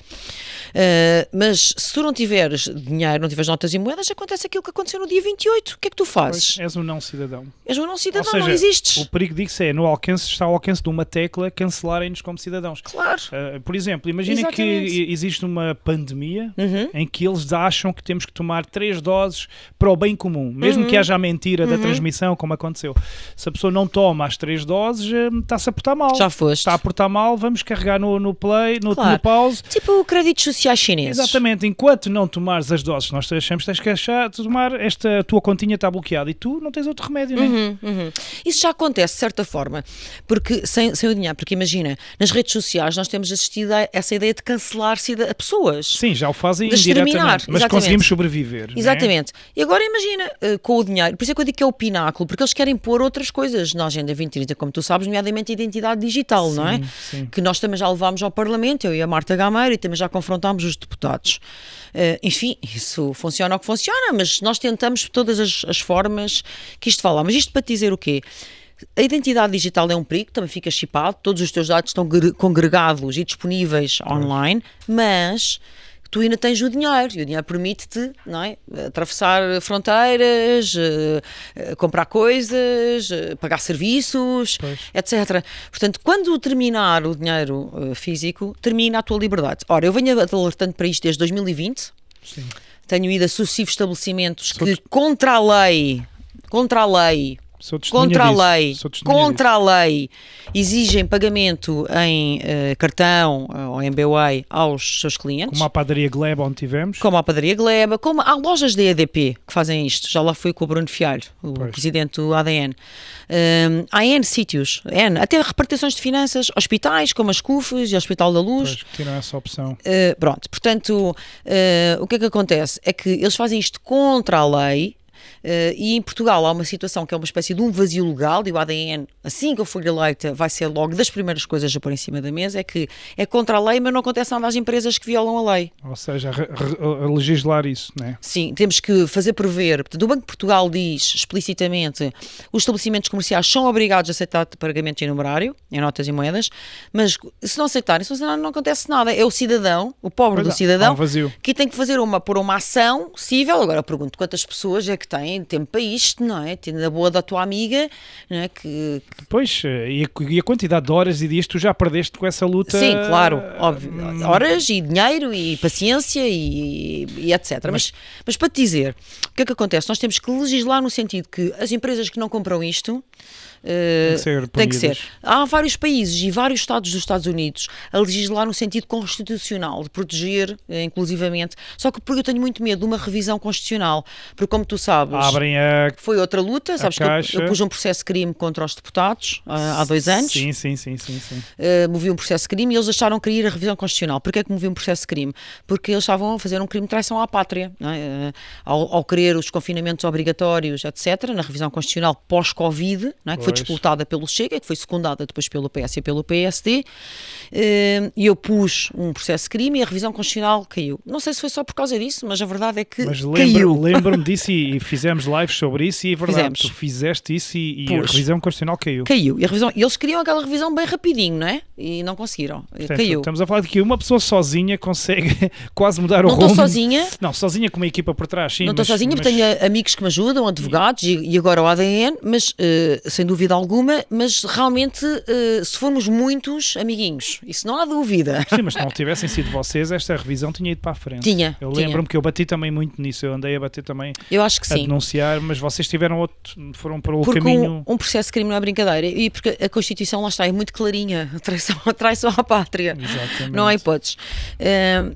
Mas se tu não tiveres dinheiro, não tiveres notas e moedas, acontece aquilo que aconteceu no dia 28. O que é que tu fazes? És um não cidadão. És um não cidadão, não existes. O perigo disso está ao alcance de uma tecla cancelarem-nos como cidadãos. Claro. Por exemplo, imagina que existe uma pandemia em que eles acham que temos que tomar 3 doses para o bem comum, mesmo que haja a mentira da transmissão, como aconteceu. Se a pessoa não toma as 3 doses, está-se a portar mal. Já foste. Está a portar mal, vamos carregar no play, no pause. Tipo créditos sociais chineses. Exatamente. Enquanto não tomares as doses que nós achamos que tens que tomar, a tua continha está bloqueada e tu não tens outro remédio, não é? Isso já acontece de certa forma, porque sem o dinheiro, porque imagina, nas redes sociais nós temos assistido a essa ideia de cancelar a pessoas. Sim, já o fazem indiretamente, mas conseguimos sobreviver. Exatamente. Né? E agora imagina, com o dinheiro, por isso é que eu digo que é o pináculo, porque eles querem pôr outras coisas na Agenda 2030, como tu sabes, nomeadamente a identidade digital, não é? Sim. Que nós também já levámos ao Parlamento, eu e a Marta Gameiro, e também já confrontámos os deputados. Enfim, isso funciona o que funciona, mas nós tentamos todas as formas que isto fala. Mas isto para te dizer o quê? A identidade digital é um perigo, também fica chipado, todos os teus dados estão congregados e disponíveis online, mas tu ainda tens o dinheiro, e o dinheiro permite-te, não é, atravessar fronteiras, comprar coisas, pagar serviços, etc. Portanto, quando terminar o dinheiro físico, termina a tua liberdade. Ora, eu venho alertando para isto desde 2020, tenho ido a sucessivos estabelecimentos que contra a lei, contra a lei, exigem pagamento em cartão ou em BWay aos seus clientes. Como a padaria Gleba, onde tivemos. Como a padaria Gleba, como há lojas da EDP que fazem isto. Já lá fui com o Bruno Fialho, o presidente do ADN. Há N sítios, até repartições de finanças, hospitais como as CUFs e o Hospital da Luz. Que tiram essa opção. Pronto, portanto, o que é que acontece? É que eles fazem isto contra a lei. E em Portugal há uma situação que é uma espécie de um vazio legal, e o ADN, assim que eu for eleita, vai ser logo das primeiras coisas a pôr em cima da mesa, é que é contra a lei, mas não acontece nada às empresas que violam a lei. Ou seja, legislar isso, não é? Sim, temos que fazer prever. Portanto, o Banco de Portugal diz explicitamente os estabelecimentos comerciais são obrigados a aceitar pagamento em numerário, em notas e moedas, mas se não aceitarem, não acontece nada. É o cidadão, o pobre do cidadão, que tem que pôr uma ação cível. Agora eu pergunto quantas pessoas é que têm tem tempo para isto, não é? Tendo a boa da tua amiga, não é? Pois, e a quantidade de horas e dias tu já perdeste com essa luta. Sim, claro, óbvio. Horas e dinheiro e paciência e etc. Mas para te dizer, o que é que acontece? Nós temos que legislar no sentido que as empresas que não compram isto tem que ser. Há vários países e vários estados dos Estados Unidos a legislar no sentido constitucional, de proteger inclusivamente, só que porque eu tenho muito medo de uma revisão constitucional, porque como tu sabes, foi outra luta, sabes que eu pus um processo de crime contra os deputados há 2 anos. Sim. Movi um processo de crime e eles acharam que queria a revisão constitucional. Porquê é que movi um processo de crime? Porque eles estavam a fazer um crime de traição à pátria, não é? Ao querer os confinamentos obrigatórios, etc., na revisão constitucional pós-Covid, não é? Que foi disputada pelo Chega, que foi secundada depois pelo PS e pelo PSD, e eu pus um processo de crime e a revisão constitucional caiu. Não sei se foi só por causa disso, mas a verdade é que caiu. Lembro-me disso e fizemos lives sobre isso e é verdade, tu fizeste isso e a revisão constitucional caiu. Caiu. E eles queriam aquela revisão bem rapidinho, não é? E não conseguiram. Portanto, caiu. Estamos a falar de que uma pessoa sozinha consegue quase mudar o rumo. Não estou sozinha. Não, sozinha com uma equipa por trás, sim. Não estou sozinha, porque tenho amigos que me ajudam, advogados e agora o ADN, mas sem dúvida alguma, mas realmente se formos muitos amiguinhos, isso não há dúvida. Sim, mas se não tivessem sido vocês, esta revisão tinha ido para a frente. Eu lembro-me que eu bati também muito nisso, eu andei a bater também, eu acho que sim, denunciar, mas vocês foram para o porque caminho... um processo de crime não é brincadeira, e porque a Constituição lá está, é muito clarinha, traição à pátria. Exatamente. Não há hipóteses.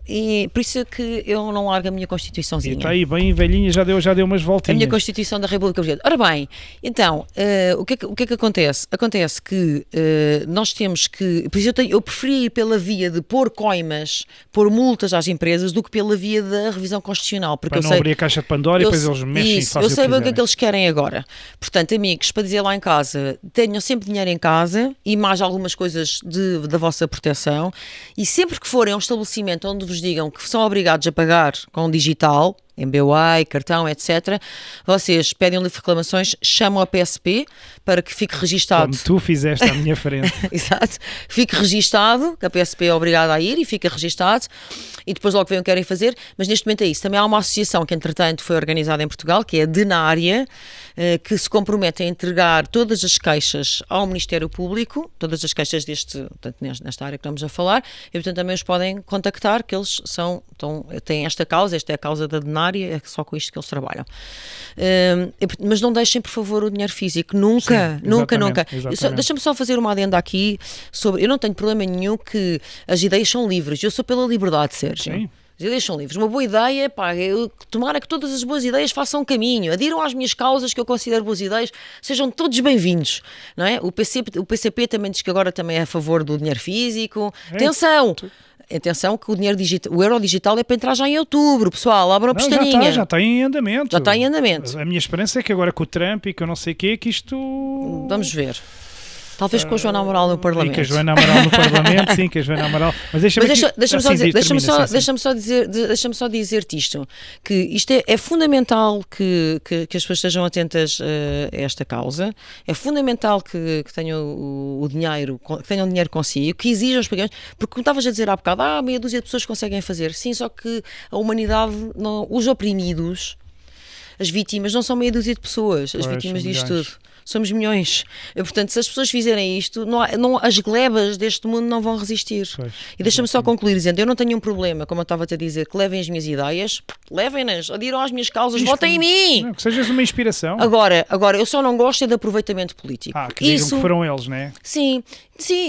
E por isso é que eu não largo a minha Constituiçãozinha. E está aí bem velhinha, já deu umas voltinhas. A minha Constituição da República Portuguesa. Ora bem, então, o que é que acontece? Acontece que nós temos que... Por isso eu preferi ir pela via de pôr coimas, pôr multas às empresas, do que pela via da revisão constitucional. Porque para não abrir a caixa de Pandora e depois eles mexem e fazem eu sei bem o que é que eles querem agora. Portanto, amigos, para dizer lá em casa, tenham sempre dinheiro em casa e mais algumas coisas da vossa proteção, e sempre que forem a um estabelecimento onde vos digam que são obrigados a pagar com digital, MBWay, cartão, etc., vocês pedem um livro de reclamações, chamam a PSP para que fique registado. Como tu fizeste à minha frente. Exato. Fique registado, que a PSP é obrigada a ir e fica registado, e depois logo veem o que querem fazer, mas neste momento é isso. Também há uma associação que, entretanto, foi organizada em Portugal, que é a Denária, que se compromete a entregar todas as queixas ao Ministério Público, todas as queixas portanto, nesta área que estamos a falar, e portanto também os podem contactar, que eles têm esta é a causa da Denária, é só com isto que eles trabalham. Mas não deixem, por favor, o dinheiro físico, nunca. Deixa-me só fazer uma adenda aqui sobre, eu não tenho problema nenhum que as ideias são livres, eu sou pela liberdade, Sérgio. Sim. As ideias são livres. Uma boa ideia, tomara que todas as boas ideias façam caminho, adiram às minhas causas que eu considero boas ideias, sejam todos bem-vindos, não é? O PCP também diz que agora também é a favor do dinheiro físico. Atenção que o euro digital é para entrar já em outubro, pessoal, abram a pestaninha. Já está em andamento. Já está em andamento. A minha esperança é que agora com o Trump e que eu não sei o quê, que isto... Vamos ver. Talvez com a Joana Amaral no Parlamento. E com a Joana Amaral no Parlamento, sim, com a Joana Amaral. Mas deixa-me só dizer-te isto, que isto é fundamental que as pessoas estejam atentas a esta causa, é fundamental que tenham o dinheiro, que tenham dinheiro consigo, que exijam os pagamentos, porque como estavas a dizer há bocado, meia dúzia de pessoas conseguem fazer, sim, só que a humanidade, os oprimidos, as vítimas, não são meia dúzia de pessoas, as vítimas disto tudo. Somos milhões. Portanto, se as pessoas fizerem isto, as glebas deste mundo não vão resistir. Pois, e deixa-me só concluir dizendo, eu não tenho um problema, como eu estava-te a dizer, que levem as minhas ideias, levem-nas, adiram às minhas causas, votem em mim! Não, que sejas uma inspiração. Agora, eu só não gosto de aproveitamento político. Que digam que foram eles, não é? Sim,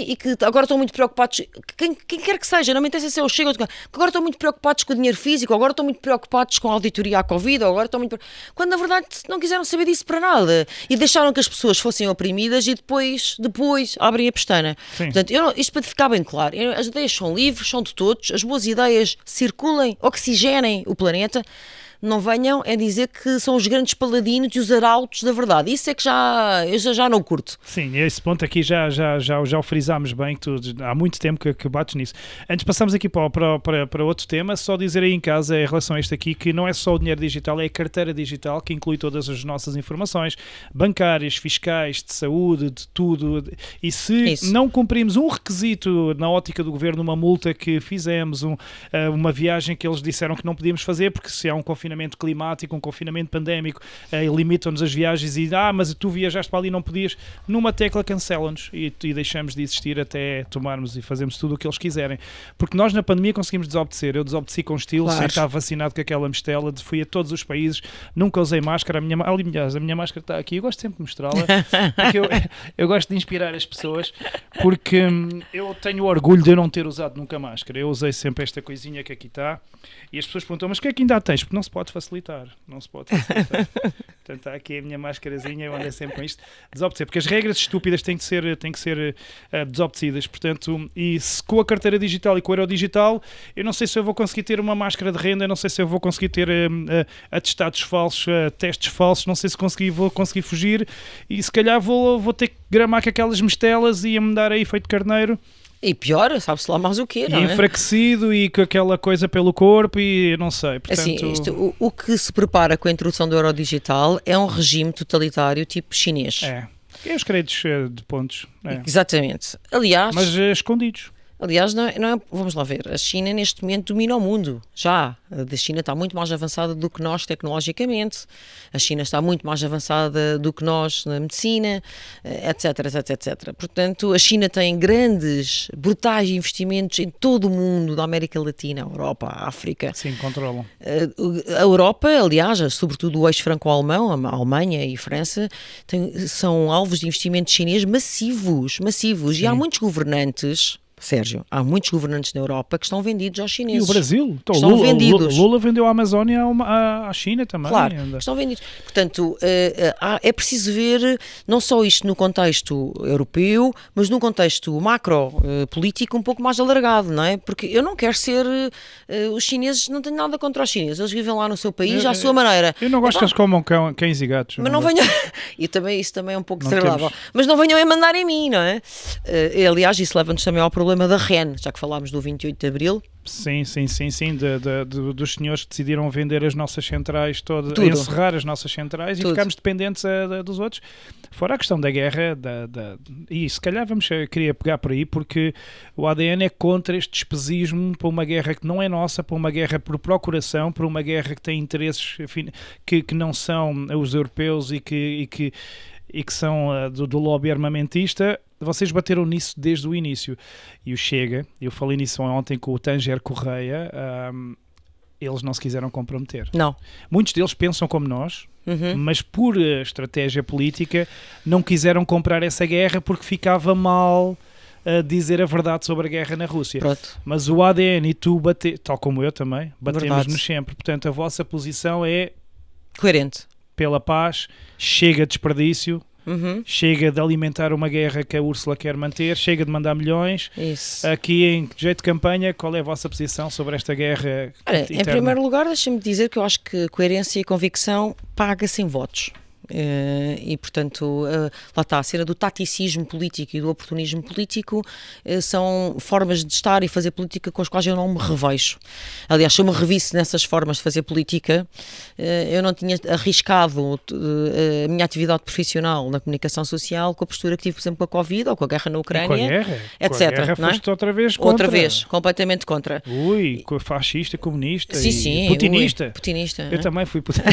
e que agora estão muito preocupados, quem quer que seja, não me interessa se eu chego, que agora estão muito preocupados com o dinheiro físico, agora estão muito preocupados com a auditoria à Covid, agora estão muito... Quando na verdade não quiseram saber disso para nada e deixaram que as pessoas fossem oprimidas e depois abrem a pestana. Sim. Portanto, isto para ficar bem claro, as ideias são livres, são de todos, as boas ideias circulem, oxigenem o planeta. Não venham a dizer que são os grandes paladinos e os arautos da verdade. Isso é que eu já não curto. Sim, esse ponto aqui já o frisámos bem, que há muito tempo que bates nisso. Antes passamos aqui para outro tema, só dizer aí em casa, em relação a este aqui, que não é só o dinheiro digital, é a carteira digital, que inclui todas as nossas informações bancárias, fiscais, de saúde, de tudo. E se não cumprimos um requisito na ótica do governo, uma multa que fizemos, uma viagem que eles disseram que não podíamos fazer, porque se há um confinamento confinamento climático, um confinamento pandémico, limitam-nos as viagens e mas tu viajaste para ali e não podias, numa tecla cancelam-nos e deixamos de existir até tomarmos e fazermos tudo o que eles quiserem. Porque nós na pandemia conseguimos desobedecer. Eu desobedeci com estilo, sem estar vacinado com aquela mistela, fui a todos os países, nunca usei máscara. Aliás, a minha máscara está aqui, eu gosto sempre de mostrá-la, porque eu gosto de inspirar as pessoas, porque eu tenho orgulho de eu não ter usado nunca máscara. Eu usei sempre esta coisinha que aqui está e as pessoas perguntam, mas o que é que ainda tens? Porque não se pode facilitar. Portanto, está aqui a minha máscarazinha, eu ando sempre com isto, desobedecer, porque as regras estúpidas têm que ser desobedecidas. Portanto, e se com a carteira digital e com o euro digital, eu não sei se eu vou conseguir ter uma máscara de renda, eu não sei se eu vou conseguir ter atestados falsos, testes falsos, não sei se vou conseguir fugir, e se calhar vou ter que gramar com aquelas mistelas e a me dar aí feito carneiro. E pior, sabe-se lá mais o quê, não é? E enfraquecido e com aquela coisa pelo corpo e não sei. Portanto... Assim, o que se prepara com a introdução do euro digital é um regime totalitário tipo chinês. É os créditos de pontos. Exatamente. Aliás... Mas escondidos. Aliás, não é, vamos lá ver, a China neste momento domina o mundo, já. A China está muito mais avançada do que nós tecnologicamente, a China está muito mais avançada do que nós na medicina, etc. Portanto, a China tem grandes, brutais investimentos em todo o mundo, da América Latina, Europa, África. Sim, controlam. A Europa, aliás, sobretudo o eixo franco-alemão, a Alemanha e a França, são alvos de investimentos chineses massivos. Sim. E há muitos governantes... Sérgio, há muitos governantes na Europa que estão vendidos aos chineses. E o Brasil? Então, estão vendidos. Lula vendeu a Amazónia à China também. Claro, estão vendidos. Portanto, é preciso ver não só isto no contexto europeu, mas num contexto macro-político um pouco mais alargado, não é? Porque eu não quero ser... os chineses, não tenho nada contra os chineses, eles vivem lá no seu país à sua maneira. Eu não gosto que eles comam cães e gatos. Mas não venham... Isso também é um pouco desagradável. Mas não venham a mandar em mim, não é? Aliás, isso leva-nos também ao problema da REN, já que falámos do 28 de Abril. Sim, dos senhores que decidiram vender as nossas centrais todas, encerrar as nossas centrais e ficarmos dependentes dos outros. Fora a questão da guerra, e se calhar queria pegar por aí, porque o ADN é contra este despesismo para uma guerra que não é nossa, para uma guerra por procuração, para uma guerra que tem interesses que não são os europeus e que são do lobby armamentista. Vocês bateram nisso desde o início. E o Chega, eu falei nisso ontem com o Tanger Correia, eles não se quiseram comprometer. Não. Muitos deles pensam como nós, mas por estratégia política não quiseram comprar essa guerra porque ficava mal dizer a verdade sobre a guerra na Rússia. Pronto. Mas o ADN e tu, tal como eu também, batemos-nos sempre. Portanto, a vossa posição é... coerente. Pela paz, chega de desperdício, chega de alimentar uma guerra que a Úrsula quer manter, chega de mandar milhões. Isso. Aqui em jeito de campanha, qual é a vossa posição sobre esta guerra? Olha, em primeiro lugar, deixa-me dizer que eu acho que coerência e convicção paga-se em votos. E portanto lá está, a cena do taticismo político e do oportunismo político são formas de estar e fazer política com as quais eu não me revejo. Aliás, se eu me revisse nessas formas de fazer política, eu não tinha arriscado a minha atividade profissional na comunicação social com a postura que tive, por exemplo, com a Covid ou com a guerra na Ucrânia, etc. Com a guerra foste outra vez contra. Outra vez, completamente contra. Fascista, comunista sim, putinista. Putinista. Eu também fui putinista.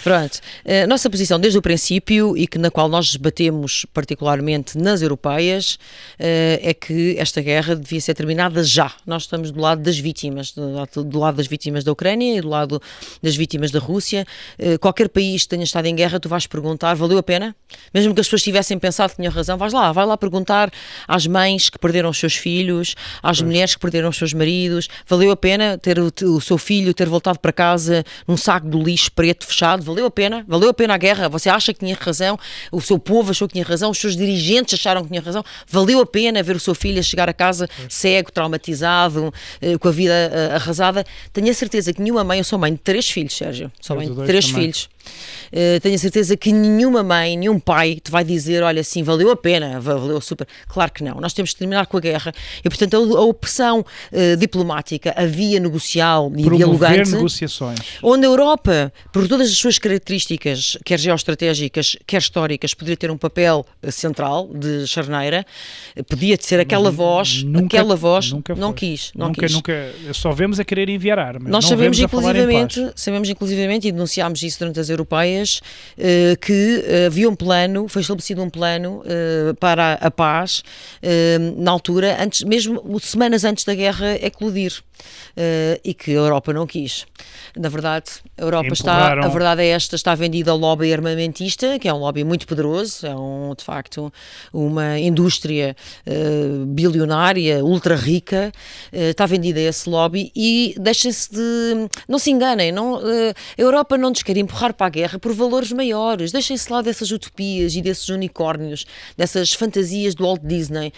Pronto, a nossa posição desde o princípio e que na qual nós debatemos particularmente nas europeias é que esta guerra devia ser terminada já. Nós estamos do lado das vítimas, do lado das vítimas da Ucrânia e do lado das vítimas da Rússia. Qualquer país que tenha estado em guerra, tu vais perguntar, valeu a pena? Mesmo que as pessoas tivessem pensado que tinham razão, vai lá perguntar às mães que perderam os seus filhos, às mulheres que perderam os seus maridos, valeu a pena ter o seu filho ter voltado para casa num saco de lixo preto fechado? Valeu a pena a guerra? Você acha que tinha razão? O seu povo achou que tinha razão? Os seus dirigentes acharam que tinha razão? Valeu a pena ver o seu filho a chegar a casa cego, traumatizado, com a vida arrasada? Tenho a certeza que nenhuma mãe, eu sou mãe de 3 filhos, Sérgio, sou mãe de 3 filhos. tenho a certeza que nenhuma mãe, nenhum pai te vai dizer, olha, assim, valeu a pena, valeu super. Claro que não. Nós temos que terminar com a guerra e, portanto, a opção diplomática, a via negocial e dialogante, negociações. Onde a Europa, por todas as suas características, quer geoestratégicas, quer históricas, poderia ter um papel central de charneira, podia ser aquela voz, não quis. Nunca, só vemos a querer enviar armas. Nós sabemos inclusivamente, e denunciámos isso durante as europeias, que havia um plano, foi estabelecido um plano para a paz, na altura, mesmo semanas antes da guerra eclodir, e que a Europa não quis. Na verdade, a Europa a verdade é esta, está vendida ao lobby armamentista, que é um lobby muito poderoso, é de facto uma indústria bilionária, ultra rica, está vendida a esse lobby e deixem-se de... Não se enganem, a Europa não nos quer empurrar para a guerra por valores maiores, deixem-se lá dessas utopias e desses unicórnios, dessas fantasias do Walt Disney.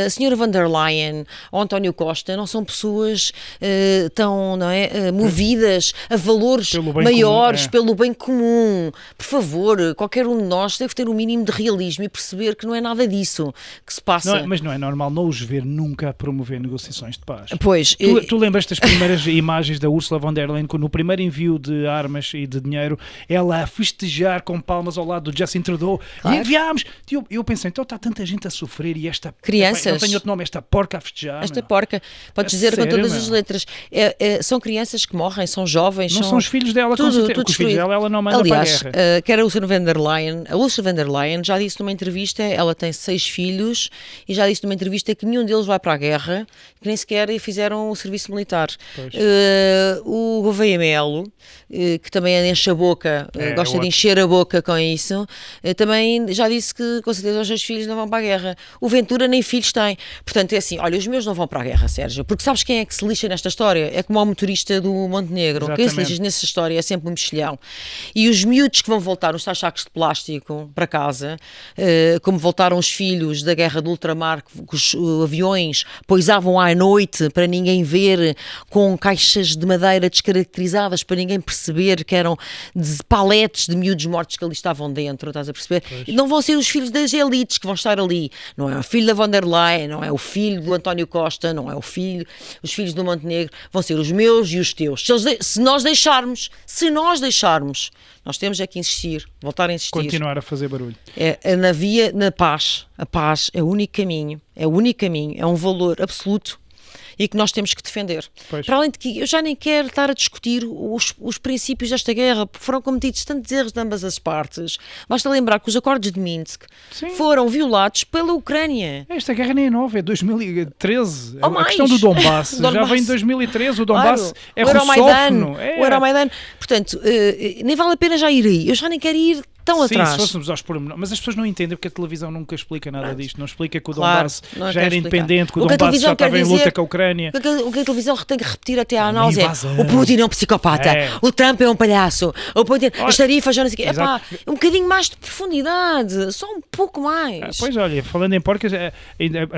A senhora von der Leyen, o António Costa, não são pessoas tão, não é, movidas a valores maiores pelo bem comum. Por favor, qualquer um de nós deve ter um mínimo de realismo e perceber que não é nada disso que se passa. Mas não é normal não os ver nunca a promover negociações de paz. Pois. Tu lembras das primeiras imagens da Ursula von der Leyen, no primeiro envio de armas e de dinheiro, ela a festejar com palmas ao lado do Justin Trudeau. Claro. E enviámos. Eu pensei, então está tanta gente a sofrer e esta... Crianças. Não tenho outro nome, esta porca a festejar. Esta porca. Podes dizer sério, com todas as letras. São crianças que morrem, são jovens. Não são os filhos dela, com certeza. Os filhos dela, ela não manda para a guerra. Quer a Ursula von der Leyen já disse numa entrevista, ela tem 6 filhos e já disse numa entrevista que nenhum deles vai para a guerra, que nem sequer fizeram o serviço militar. O Gouveia Melo, que também enche a boca, gosta de encher a boca com isso, também já disse que com certeza os seus filhos não vão para a guerra. O Ventura nem filhos tem. Portanto, é assim, olha, os meus não vão para a guerra, Sérgio, porque sabes quem é que se lixa nesta história? É como o motorista do Montenegro. Exatamente. Quem se lixa nessa história é sempre um mexilhão. E os miúdos que vão voltar, os tais sacos de plástico para casa, como voltaram os filhos da guerra do ultramar, que os aviões pousavam à noite para ninguém ver, com caixas de madeira descaracterizadas para ninguém perceber que eram paletes de miúdos mortos que ali estavam dentro, estás a perceber? E não vão ser os filhos das elites que vão estar ali. Não é o filho da von der Leyen, não é o filho do António Costa, não é os filhos do Montenegro, vão ser os meus e os teus. Se nós deixarmos, nós temos é que insistir, voltar a insistir. Continuar a fazer barulho. Na paz. A paz é o único caminho, é um valor absoluto e que nós temos que defender. Pois. Para além de que eu já nem quero estar a discutir os princípios desta guerra, porque foram cometidos tantos erros de ambas as partes. Basta lembrar que os acordos de Minsk foram violados pela Ucrânia. Esta guerra nem é nova, é 2013. A questão do Donbass já vem em 2013. O Donbass é russófono. O Euromaidan. Portanto, nem vale a pena já ir aí. Eu já nem quero ir tão atrás. Se fôssemos aos pormenores, mas as pessoas não entendem porque a televisão nunca explica nada disto. Não explica que o Donbass já era independente, que o Donbass já estava em luta com a Ucrânia. O que a televisão tem que repetir até à náusea é: o Putin é um psicopata, o Trump é um palhaço, o Putin, as tarifas já não sei o quê. Um bocadinho mais de profundidade, só um pouco mais. Pois olha, falando em porcas,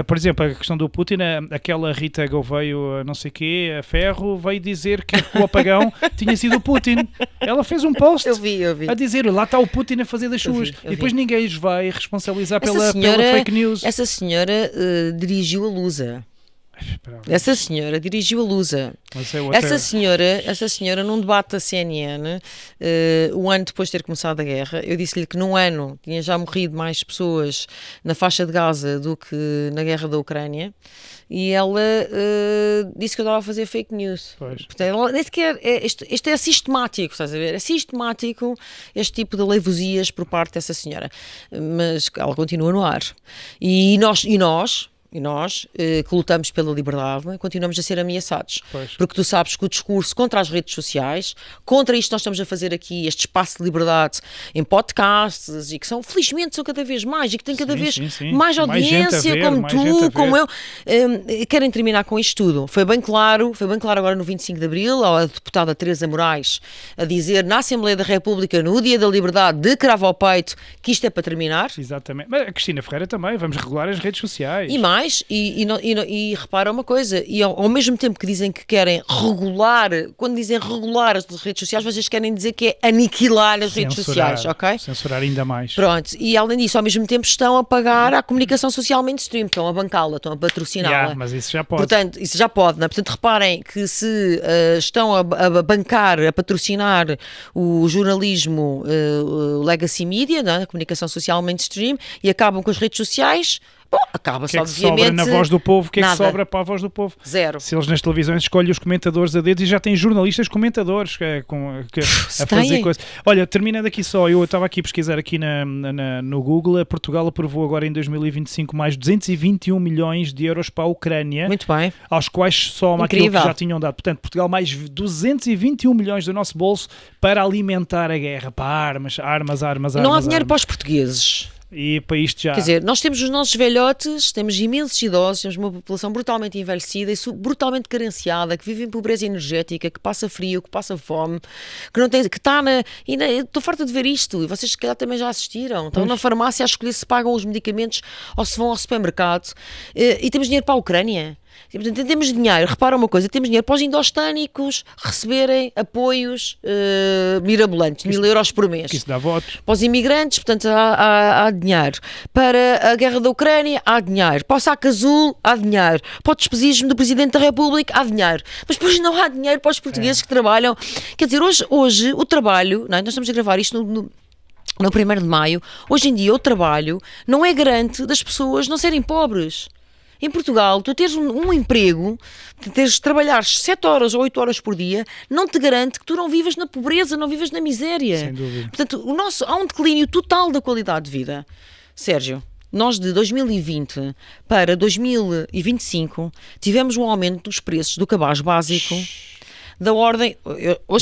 por exemplo, a questão do Putin, aquela Rita Gouveia, não sei o quê, a Ferro, veio dizer que o apagão tinha sido o Putin. Ela fez um post eu vi. A dizer, lá está o Putin a fazer das suas. E depois ninguém os vai responsabilizar pela fake news. Essa senhora dirigiu a Lusa. Essa senhora dirigiu a Lusa. Essa senhora num debate da CNN, um ano depois de ter começado a guerra, eu disse-lhe que num ano tinha já morrido mais pessoas na faixa de Gaza do que na guerra da Ucrânia, e ela disse que eu estava a fazer fake news. Portanto, ela, nem sequer, isto é sistemático, estás a ver? É sistemático este tipo de leivosias por parte dessa senhora, mas ela continua no ar. E nós que lutamos pela liberdade, continuamos a ser ameaçados. Porque tu sabes que o discurso contra as redes sociais, contra isto que nós estamos a fazer aqui, este espaço de liberdade em podcasts, e que felizmente são cada vez mais, e que têm cada vez mais audiência, como tu, como eu, querem terminar com isto tudo. Foi bem claro agora no 25 de Abril, a deputada Teresa Moraes a dizer na Assembleia da República, no Dia da Liberdade, de cravo ao peito, que isto é para terminar. Exatamente. Mas a Cristina Ferreira também, vamos regular as redes sociais. E mais, sociais e repara uma coisa, e ao mesmo tempo que dizem que querem regular, quando dizem regular as redes sociais, vocês querem dizer que é aniquilar as redes sociais, ok? Censurar ainda mais. Pronto, e além disso, ao mesmo tempo estão a pagar a comunicação social mainstream, estão a bancá-la, estão a patrociná-la. Mas isso já pode. Portanto, isso já pode, não é? Portanto, reparem que se estão a bancar, a patrocinar o jornalismo legacy media, não é? A comunicação social mainstream, e acabam com as redes sociais, bom, acaba-se obviamente... Que sobra na voz do povo? O que é que nada. sobra para a voz do povo? Zero. Se eles nas televisões escolhem os comentadores a dedo, e já têm jornalistas comentadores a fazer coisas. Olha, terminando aqui só, eu estava aqui a pesquisar aqui no Google, Portugal aprovou agora em 2025 mais 221 milhões de euros para a Ucrânia. Muito bem. Aos quais soma aquilo que já tinham dado. Portanto, Portugal mais 221 milhões do nosso bolso para alimentar a guerra, para armas. Não há dinheiro para os portugueses. E para isto já... Quer dizer, nós temos os nossos velhotes, temos imensos idosos, temos uma população brutalmente envelhecida e brutalmente carenciada, que vive em pobreza energética, que passa frio, que passa fome, que não tem, que está na... Estou farta de ver isto, e vocês se calhar também já assistiram. Estão na farmácia a escolher se pagam os medicamentos ou se vão ao supermercado. E temos dinheiro para a Ucrânia. Portanto, temos dinheiro, repara uma coisa, temos dinheiro para os indostânicos receberem apoios mirabolantes, 1000 euros por mês. Que isso dá votos. Para os imigrantes, portanto, há dinheiro. Para a guerra da Ucrânia, há dinheiro. Para o saco azul, há dinheiro. Para o despesismo do Presidente da República, há dinheiro. Mas depois não há dinheiro para os portugueses que trabalham. Quer dizer, hoje o trabalho, não é? Nós estamos a gravar isto no 1º de maio, hoje em dia o trabalho não é garante das pessoas não serem pobres. Em Portugal, tu teres um emprego, teres de trabalhar 7 horas ou 8 horas por dia, não te garante que tu não vivas na pobreza, não vivas na miséria. Sem dúvida. Portanto, há um declínio total da qualidade de vida. Sérgio, nós de 2020 para 2025 tivemos um aumento dos preços do cabaz básico da ordem... Ir ao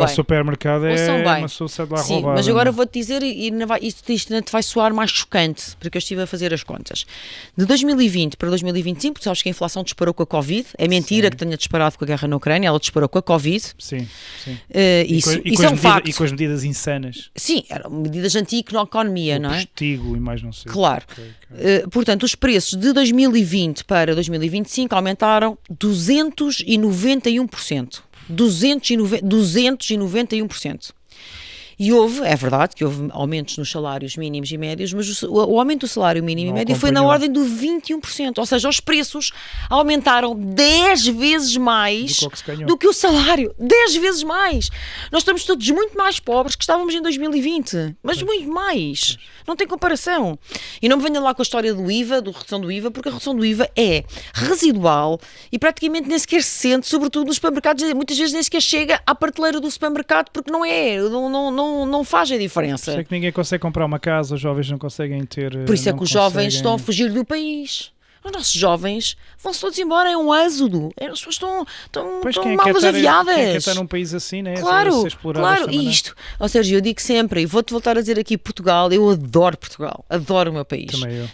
supermercado é uma sucessão de lá Sim, roubada. mas agora vou-te dizer, isto ainda te vai soar mais chocante, porque eu estive a fazer as contas. De 2020 para 2025, tu sabes que a inflação disparou com a Covid, é mentira que tenha disparado com a guerra na Ucrânia, ela disparou com a Covid. Sim. Isso é um facto. E com as medidas insanas. Sim, eram medidas anti-economia, não é? O postigo e mais não sei. Claro. Portanto, os preços de 2020 para 2025 aumentaram 291%. 291%. E é verdade que houve aumentos nos salários mínimos e médios, mas o aumento do salário mínimo e médio foi na ordem do 21%, ou seja, os preços aumentaram 10 vezes mais do que o salário, 10 vezes mais. Nós estamos todos muito mais pobres que estávamos em 2020, mas muito mais, não tem comparação. E não me venham lá com a história do IVA, da redução do IVA, porque a redução do IVA é residual e praticamente nem sequer se sente, sobretudo nos supermercados, muitas vezes nem sequer chega à prateleira do supermercado, porque não faz a diferença. Sei que ninguém consegue comprar uma casa, os jovens não conseguem ter... Por isso é que os jovens estão a fugir do país. Os nossos jovens vão-se todos embora, é um êxodo. As pessoas estão mal aviadas. Quem quer estar num país assim, né? Claro, isto. Ou seja, eu digo sempre, e vou-te voltar a dizer aqui, Portugal, eu adoro Portugal, adoro o meu país. Também eu.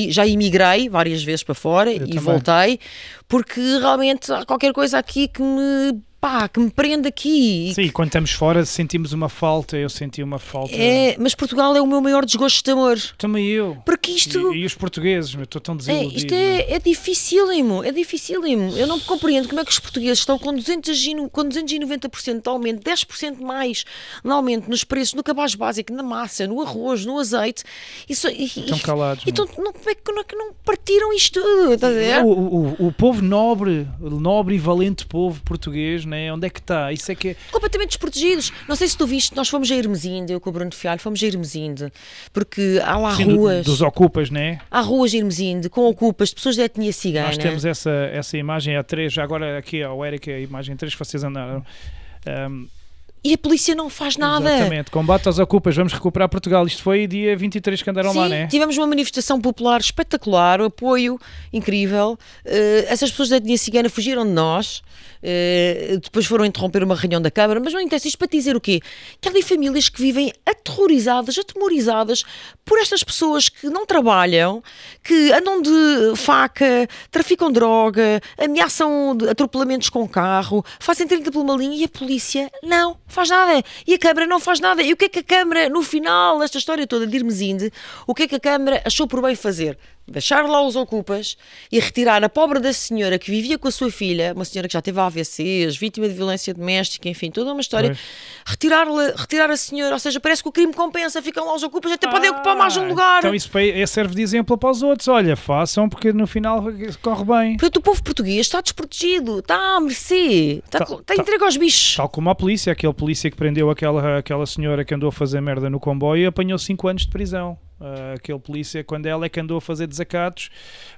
Já emigrei várias vezes para fora voltei, porque realmente há qualquer coisa aqui que me prende aqui. Sim, quando estamos fora sentimos uma falta, eu senti uma falta. Mas Portugal é o meu maior desgosto de amor. Também eu. Porque isto... E os portugueses, eu estou tão desiludido. Isto é dificílimo, Eu não compreendo como é que os portugueses estão com 290% de aumento, 10% mais de aumento nos preços, no cabaz básico, na massa, no arroz, no azeite. Estão calados. Então, como é que não partiram isto tudo? Está a ver? O povo nobre e valente povo português, né? Onde é que está? Isso é que é... Completamente desprotegidos. Não sei se tu viste, nós fomos a Hermesinde, eu com o Bruno Fialho, fomos a Hermesinde, porque há lá ruas... Dos ocupas, né? Há ruas de Hermesinde, com ocupas, de pessoas de etnia cigana. Nós temos essa imagem A3, já agora aqui ao Eric, a imagem 3 que vocês andaram... E a polícia não faz nada. Exatamente, combate aos ocupas, vamos recuperar Portugal. Isto foi dia 23 que andaram lá, né? Tivemos uma manifestação popular espetacular, apoio incrível. Essas pessoas da etnia cigana fugiram de nós, depois foram interromper uma reunião da Câmara, mas não interessa, isto para dizer o quê? Que há ali famílias que vivem atemorizadas por estas pessoas que não trabalham, que andam de faca, traficam droga, ameaçam atropelamentos com carro, fazem 30 por uma linha e a polícia não faz nada. E a Câmara não faz nada. E o que é que a Câmara, no final desta história toda de Hermesinde, o que é que a Câmara achou por bem fazer? deixar lá os ocupas e retirar a pobre da senhora que vivia com a sua filha, uma senhora que já teve AVCs, vítima de violência doméstica, enfim, toda uma história, retirar a senhora, ou seja, parece que o crime compensa, ficam lá os ocupas, até podem ocupar mais um lugar. Então isso serve de exemplo para os outros, olha, façam, porque no final corre bem. Portanto, o povo português está desprotegido, está à mercê, está entregue aos bichos. Tal como a polícia, aquele polícia que prendeu aquela senhora que andou a fazer merda no comboio e apanhou 5 anos de prisão. Aquele polícia, quando ela é que andou a fazer desacatos,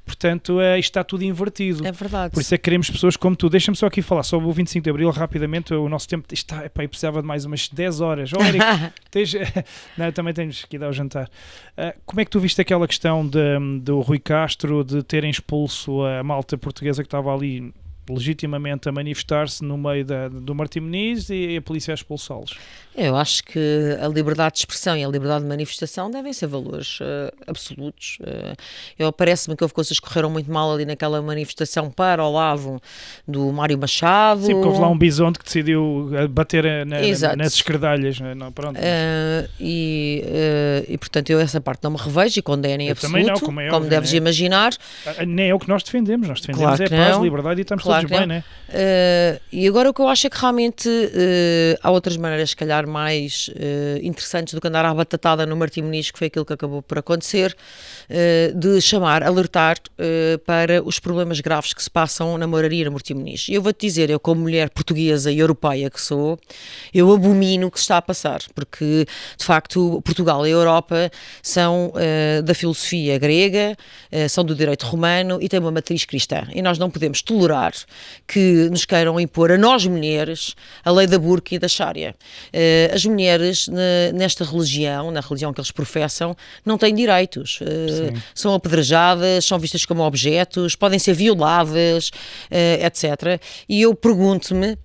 portanto isto está tudo invertido. É verdade. Por isso é que queremos pessoas como tu. Deixa-me só aqui falar sobre o 25 de Abril rapidamente, o nosso tempo está, eu precisava de mais umas 10 horas. Oh, Eric, não, também temos que ir dar o jantar. Como é que tu viste aquela questão do Rui Castro de terem expulso a malta portuguesa que estava ali legitimamente a manifestar-se no meio do Martim Moniz e a polícia a expulsá-los? Eu acho que a liberdade de expressão e a liberdade de manifestação devem ser valores absolutos. Parece-me que houve coisas que correram muito mal ali naquela manifestação para ao lado do Mário Machado. Sim, porque houve lá um bisonte que decidiu bater nas esquerdalhas. Não, pronto. Portanto, eu essa parte não me revejo e condeno em absoluto, também não, como deves imaginar. Nem é o que nós defendemos. Nós defendemos paz, liberdade e estamos todos bem, não é? E agora o que eu acho é que realmente há outras maneiras, se calhar, mais interessantes do que andar à batatada no Martim Moniz, que foi aquilo que acabou por acontecer, de alertar para os problemas graves que se passam na moraria no Martim Moniz. E eu vou-te dizer, eu como mulher portuguesa e europeia que sou, eu abomino o que se está a passar, porque de facto Portugal e a Europa são da filosofia grega, são do direito romano e têm uma matriz cristã. E nós não podemos tolerar que nos queiram impor a nós mulheres a lei da burca e da Sharia. As mulheres nesta religião, na religião que eles professam, não têm direitos. São apedrejadas, são vistas como objetos, podem ser violadas, etc. E eu pergunto-me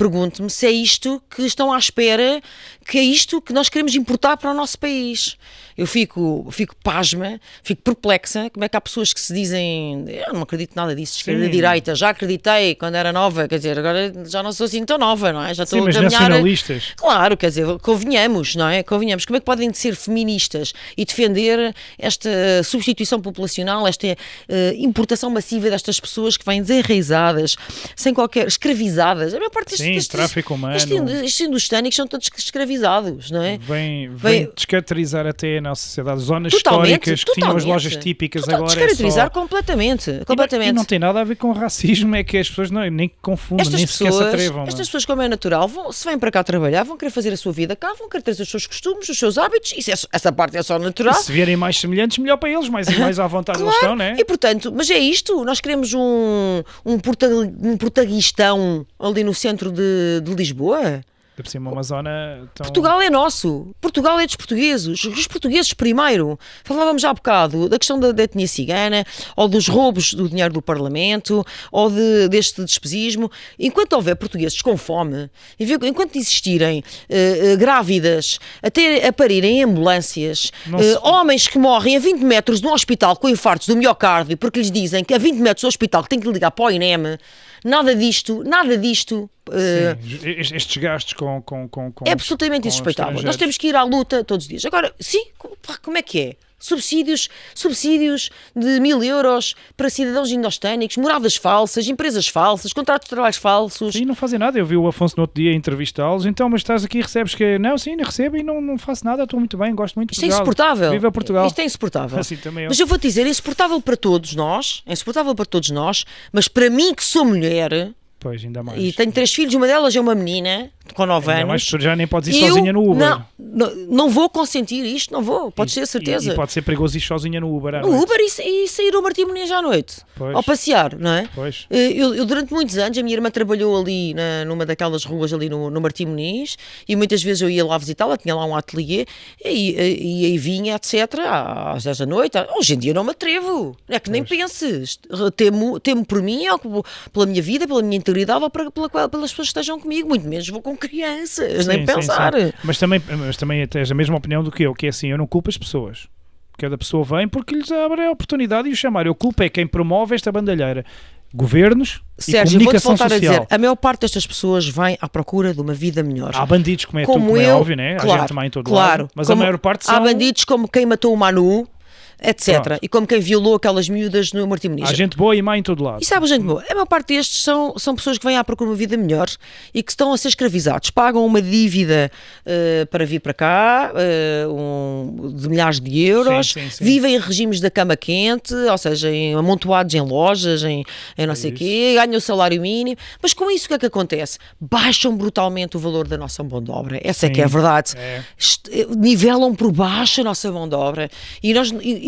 se é isto que estão à espera, que é isto que nós queremos importar para o nosso país. Eu fico pasma, fico perplexa, como é que há pessoas que se dizem, eu não acredito nada disso, esquerda-direita, já acreditei quando era nova, quer dizer, agora já não sou assim tão nova, não é? Já estou a caminhar... nacionalistas. Claro, quer dizer, convenhamos, não é? Convenhamos, como é que podem ser feministas e defender esta substituição populacional, esta importação massiva destas pessoas que vêm desenraizadas, sem qualquer... escravizadas, a maior parte destes tráfico humano. Estes indostânicos são todos escravizados, não é? Vem descaracterizar até na sociedade zonas históricas que tinham as lojas típicas, agora descaracterizar completamente. E não tem nada a ver com racismo, é que as pessoas nem confundem, nem sequer se atrevam. Estas pessoas, como é natural, se vêm para cá trabalhar, vão querer fazer a sua vida cá, vão querer ter os seus costumes, os seus hábitos, essa parte é só natural. E se vierem mais semelhantes, melhor para eles, mais à vontade claro, eles estão, não é? E portanto, mas é isto, nós queremos um portuguistão ali no centro de Lisboa. De cima uma zona tão... Portugal é nosso, Portugal é dos portugueses, os portugueses primeiro. Falávamos já há bocado da questão da etnia cigana, ou dos roubos do dinheiro do Parlamento, ou deste despesismo. Enquanto houver portugueses com fome, enquanto existirem grávidas, até a parirem em ambulâncias, homens que morrem a 20 metros de um hospital com infartos do miocárdio, porque lhes dizem que a 20 metros do hospital que tem que ligar para o INEM, nada disto sim, estes gastos com é absolutamente insuspeitável. Nós temos que ir à luta todos os dias. Agora, sim, como é que é? Subsídios de 1.000 euros para cidadãos indostânicos, moradas falsas, empresas falsas, contratos de trabalho falsos. Sim, não fazem nada. Eu vi o Afonso no outro dia entrevistá-los. Então, mas estás aqui e recebes que... Não, sim, recebo e não faço nada. Estou muito bem, gosto muito de Portugal. Isto é insuportável. Viva Portugal. Isto é insuportável. Assim, também mas eu vou-te dizer, é insuportável para todos nós, mas para mim que sou mulher... Pois, ainda mais. E tenho 3 filhos, uma delas é uma menina com 9 anos. Mas tu já nem podes ir sozinha no Uber. Não vou consentir isto, não vou, podes ter certeza. E pode ser perigoso ir sozinha no Uber. No Uber e sair ao Martim Moniz à noite, ao passear, não é? Pois. Eu durante muitos anos, a minha irmã trabalhou ali numa daquelas ruas ali no Martim Moniz e muitas vezes eu ia lá visitá-la, tinha lá um ateliê e aí vinha, etc, às 10 da noite. Hoje em dia não me atrevo, é que nem penses. Temo por mim, ou pela minha vida, pela minha integridade, ou pelas pessoas que estejam comigo, muito menos vou com crianças, nem pensar. Sim. Mas também tens a mesma opinião do que eu, que é assim, eu não culpo as pessoas. Cada pessoa vem porque lhes abre a oportunidade e o chamar. Eu culpo é quem promove esta bandalheira. Governos Sérgio, e comunicação vou-te voltar social. A dizer, a maior parte destas pessoas vem à procura de uma vida melhor. Há bandidos como é óbvio, né? Claro, há gente má em todo lado, mas a maior parte são... Há bandidos como quem matou o Manu, etc. Pronto. E como quem violou aquelas miúdas no Martim Moniz. Há gente boa e má em todo lado. E sabe, gente boa, a maior parte destes são pessoas que vêm à procura de uma vida melhor e que estão a ser escravizados. Pagam uma dívida para vir para cá, de milhares de euros, sim. vivem em regimes da cama quente, ou seja, amontoados em lojas, em não sei o quê, ganham o salário mínimo. Mas com isso o que é que acontece? Baixam brutalmente o valor da nossa mão de obra. Essa é que é a verdade. Nivelam por baixo a nossa mão de obra. E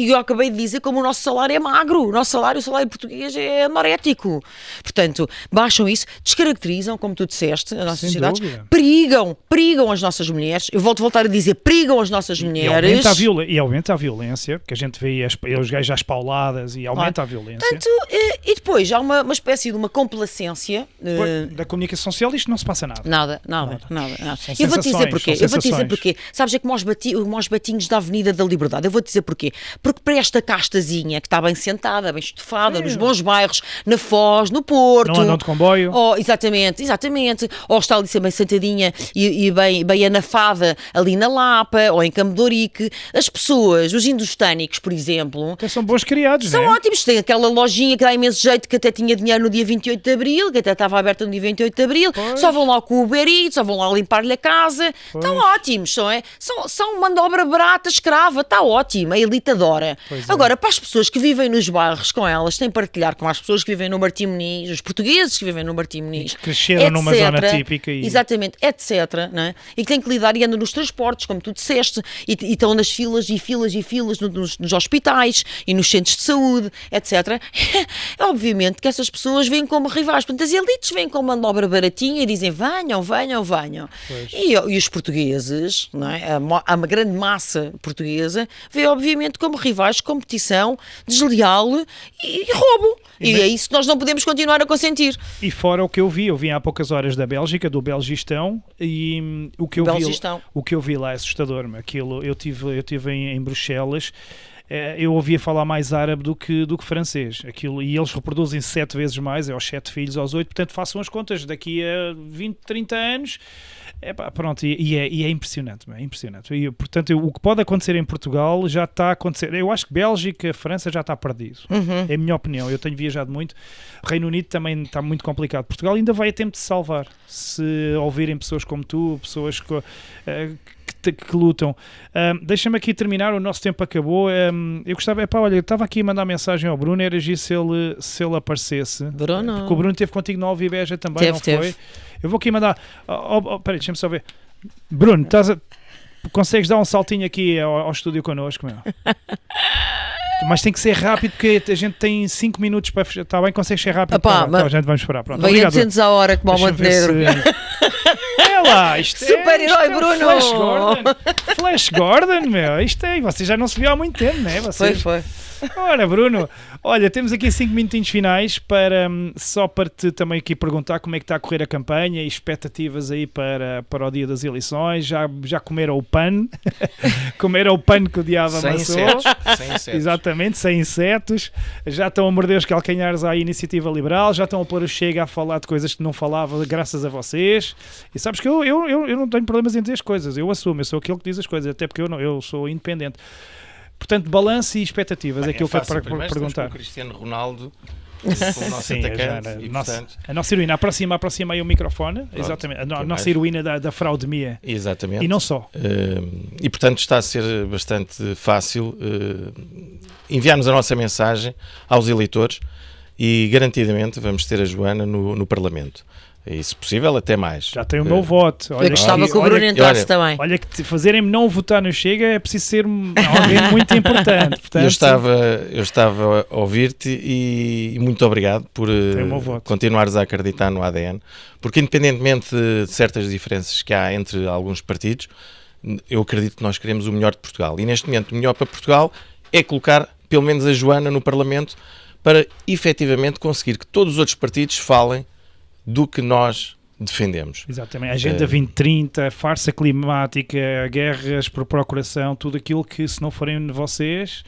eu acabei de dizer como o nosso salário é magro. O salário português é anorético. Portanto, baixam isso, descaracterizam, como tu disseste, as nossas sociedades, perigam as nossas mulheres. Eu voltar a dizer, perigam as nossas mulheres. E aumenta a violência, porque a gente vê os gajos às pauladas e aumenta a violência. Portanto, e depois há uma espécie de uma complacência. Da comunicação social isto não se passa nada. Nada. Eu vou-te dizer porquê. Sabes, é como os batinhos da Avenida da Liberdade. Eu vou-te dizer porquê. Porque para esta castazinha que está bem sentada, bem estofada, nos bons bairros, na Foz, no Porto. Não andam de comboio. Exatamente. Ou está ali bem sentadinha e bem anafada ali na Lapa, ou em Campo de Ourique. As pessoas, os indostânicos, por exemplo. Até são bons criados, são ótimos. Tem aquela lojinha que dá imenso jeito, que até tinha dinheiro no dia 28 de Abril, que até estava aberta no dia 28 de Abril. Pois. Só vão lá com o Uber Eats, só vão lá limpar-lhe a casa. Estão ótimos, são mão de obra barata, escrava, está ótimo, a elite adora. Agora, para as pessoas que vivem nos bairros com elas, têm que partilhar com as pessoas que vivem no Martim Moniz, os portugueses que vivem no Martim Moniz, que cresceram numa zona típica. Exatamente, etc. Não é? E que têm que lidar e andam nos transportes, como tu disseste, e estão nas filas nos hospitais e nos centros de saúde, etc. Obviamente que essas pessoas vêm como rivais. Portanto, as elites vêm com mão de obra baratinha e dizem venham. E os portugueses, não é? A grande massa portuguesa, vê obviamente como rivais, competição desleal e roubo. E é isso que nós não podemos continuar a consentir. E fora o que eu vim há poucas horas da Bélgica, do Belgistão, e o que eu vi lá é assustador. Aquilo, eu tive em Bruxelas. Eu ouvia falar mais árabe do que francês. Aquilo, e eles reproduzem 7 vezes mais, aos 7 filhos, aos 8. Portanto, façam as contas, daqui a 20, 30 anos... pronto, e é impressionante, é impressionante. E, portanto, o que pode acontecer em Portugal já está a acontecer. Eu acho que Bélgica, França já está perdido. É a minha opinião. Eu tenho viajado muito. O Reino Unido também está muito complicado. Portugal ainda vai a tempo de se salvar. Se ouvirem pessoas como tu, pessoas que lutam. Deixa-me aqui terminar, o nosso tempo acabou. Eu gostava, olha, eu estava aqui a mandar mensagem ao Bruno, era agir se ele aparecesse. Bruno. Porque o Bruno esteve contigo na Alvibeja também, não foi? Eu vou aqui mandar. Peraí, deixa-me só ver. Bruno, consegues dar um saltinho aqui ao estúdio connosco, meu? Mas tem que ser rápido, porque a gente tem 5 minutos para fechar. Está bem? Consegues ser rápido? A gente vamos esperar. Pronto. Vai a 200 a hora como ao Montenegro. É lá, isto super-herói, Bruno! Flash Gordon, meu. Isto é. Você já não se viu há muito tempo, não é? Foi. Ora, Bruno, olha, temos aqui 5 minutinhos finais só para te também aqui perguntar como é que está a correr a campanha e expectativas aí para o dia das eleições. Já comeram o pano? Comeram o pano que o diabo amassou? Sem insetos. Exatamente, sem insetos. Já estão a morder os calcanhares à Iniciativa Liberal, já estão a pôr o Chega a falar de coisas que não falava graças a vocês. E sabes que eu não tenho problemas em dizer as coisas, eu assumo, eu sou aquele que diz as coisas, até porque eu sou independente. Portanto, balanço e expectativas, aquilo que eu para perguntar. O Cristiano Ronaldo, com o nosso atacante, a nossa heroína. Aproxima aí o microfone. Pronto, exatamente. A nossa heroína da fraudemia. Exatamente. E não só. E, portanto, está a ser bastante fácil enviarmos a nossa mensagem aos eleitores e, garantidamente, vamos ter a Joana no Parlamento. E, se possível, até mais. Já tem o meu voto. Olha, eu gostava que o Bruno entrasse também. Olha, que fazerem-me não votar no Chega é preciso ser alguém muito importante. Portanto, eu estava a ouvir-te e muito obrigado por continuares a acreditar no ADN, porque independentemente de certas diferenças que há entre alguns partidos, eu acredito que nós queremos o melhor de Portugal. E neste momento o melhor para Portugal é colocar pelo menos a Joana no Parlamento para efetivamente conseguir que todos os outros partidos falem do que nós defendemos. Exatamente. Agenda 2030, farsa climática, guerras por procuração, tudo aquilo que, se não forem vocês,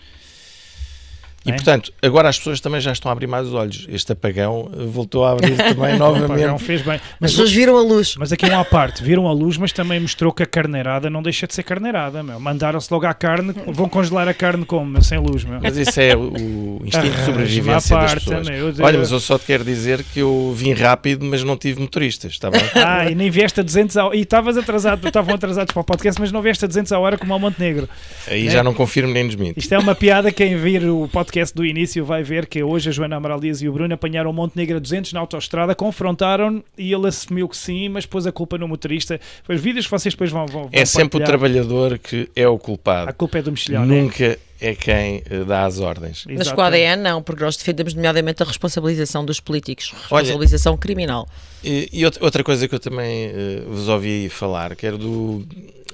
E, portanto, agora as pessoas também já estão a abrir mais os olhos. Este apagão voltou a abrir também novamente. O apagão fez bem. As pessoas viram a luz. Mas aqui uma parte, viram a luz, mas também mostrou que a carneirada não deixa de ser carneirada, meu. Mandaram-se logo à carne, vão congelar a carne como, meu, sem luz, meu. Mas isso é o instinto de sobrevivência das pessoas. Olha, mas eu só te quero dizer que eu vim rápido, mas não tive motoristas, está bem? E nem vieste a 200 a hora. E estavas atrasado, estavam atrasados para o podcast, mas não vieste a 200 a hora como ao Montenegro. Aí já não confirmo nem desminto. Isto é uma piada, quem vir o podcast do início vai ver que hoje a Joana Amaral Dias e o Bruno apanharam o Montenegro a 200 na autoestrada, confrontaram e ele assumiu que sim, mas pôs a culpa no motorista. Os vídeos que vocês depois vão é sempre partilhar. O trabalhador que é o culpado. A culpa é do mexilhão. Nunca é quem dá as ordens. Mas com a ADN não, porque nós defendemos nomeadamente a responsabilização dos políticos, responsabilização criminal. E outra coisa que eu também vos ouvi falar, que era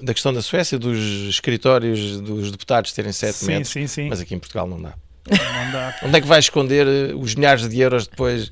da questão da Suécia, dos escritórios dos deputados terem 7 metros, sim. Mas aqui em Portugal não dá. Não dá. Onde é que vai esconder os milhares de euros depois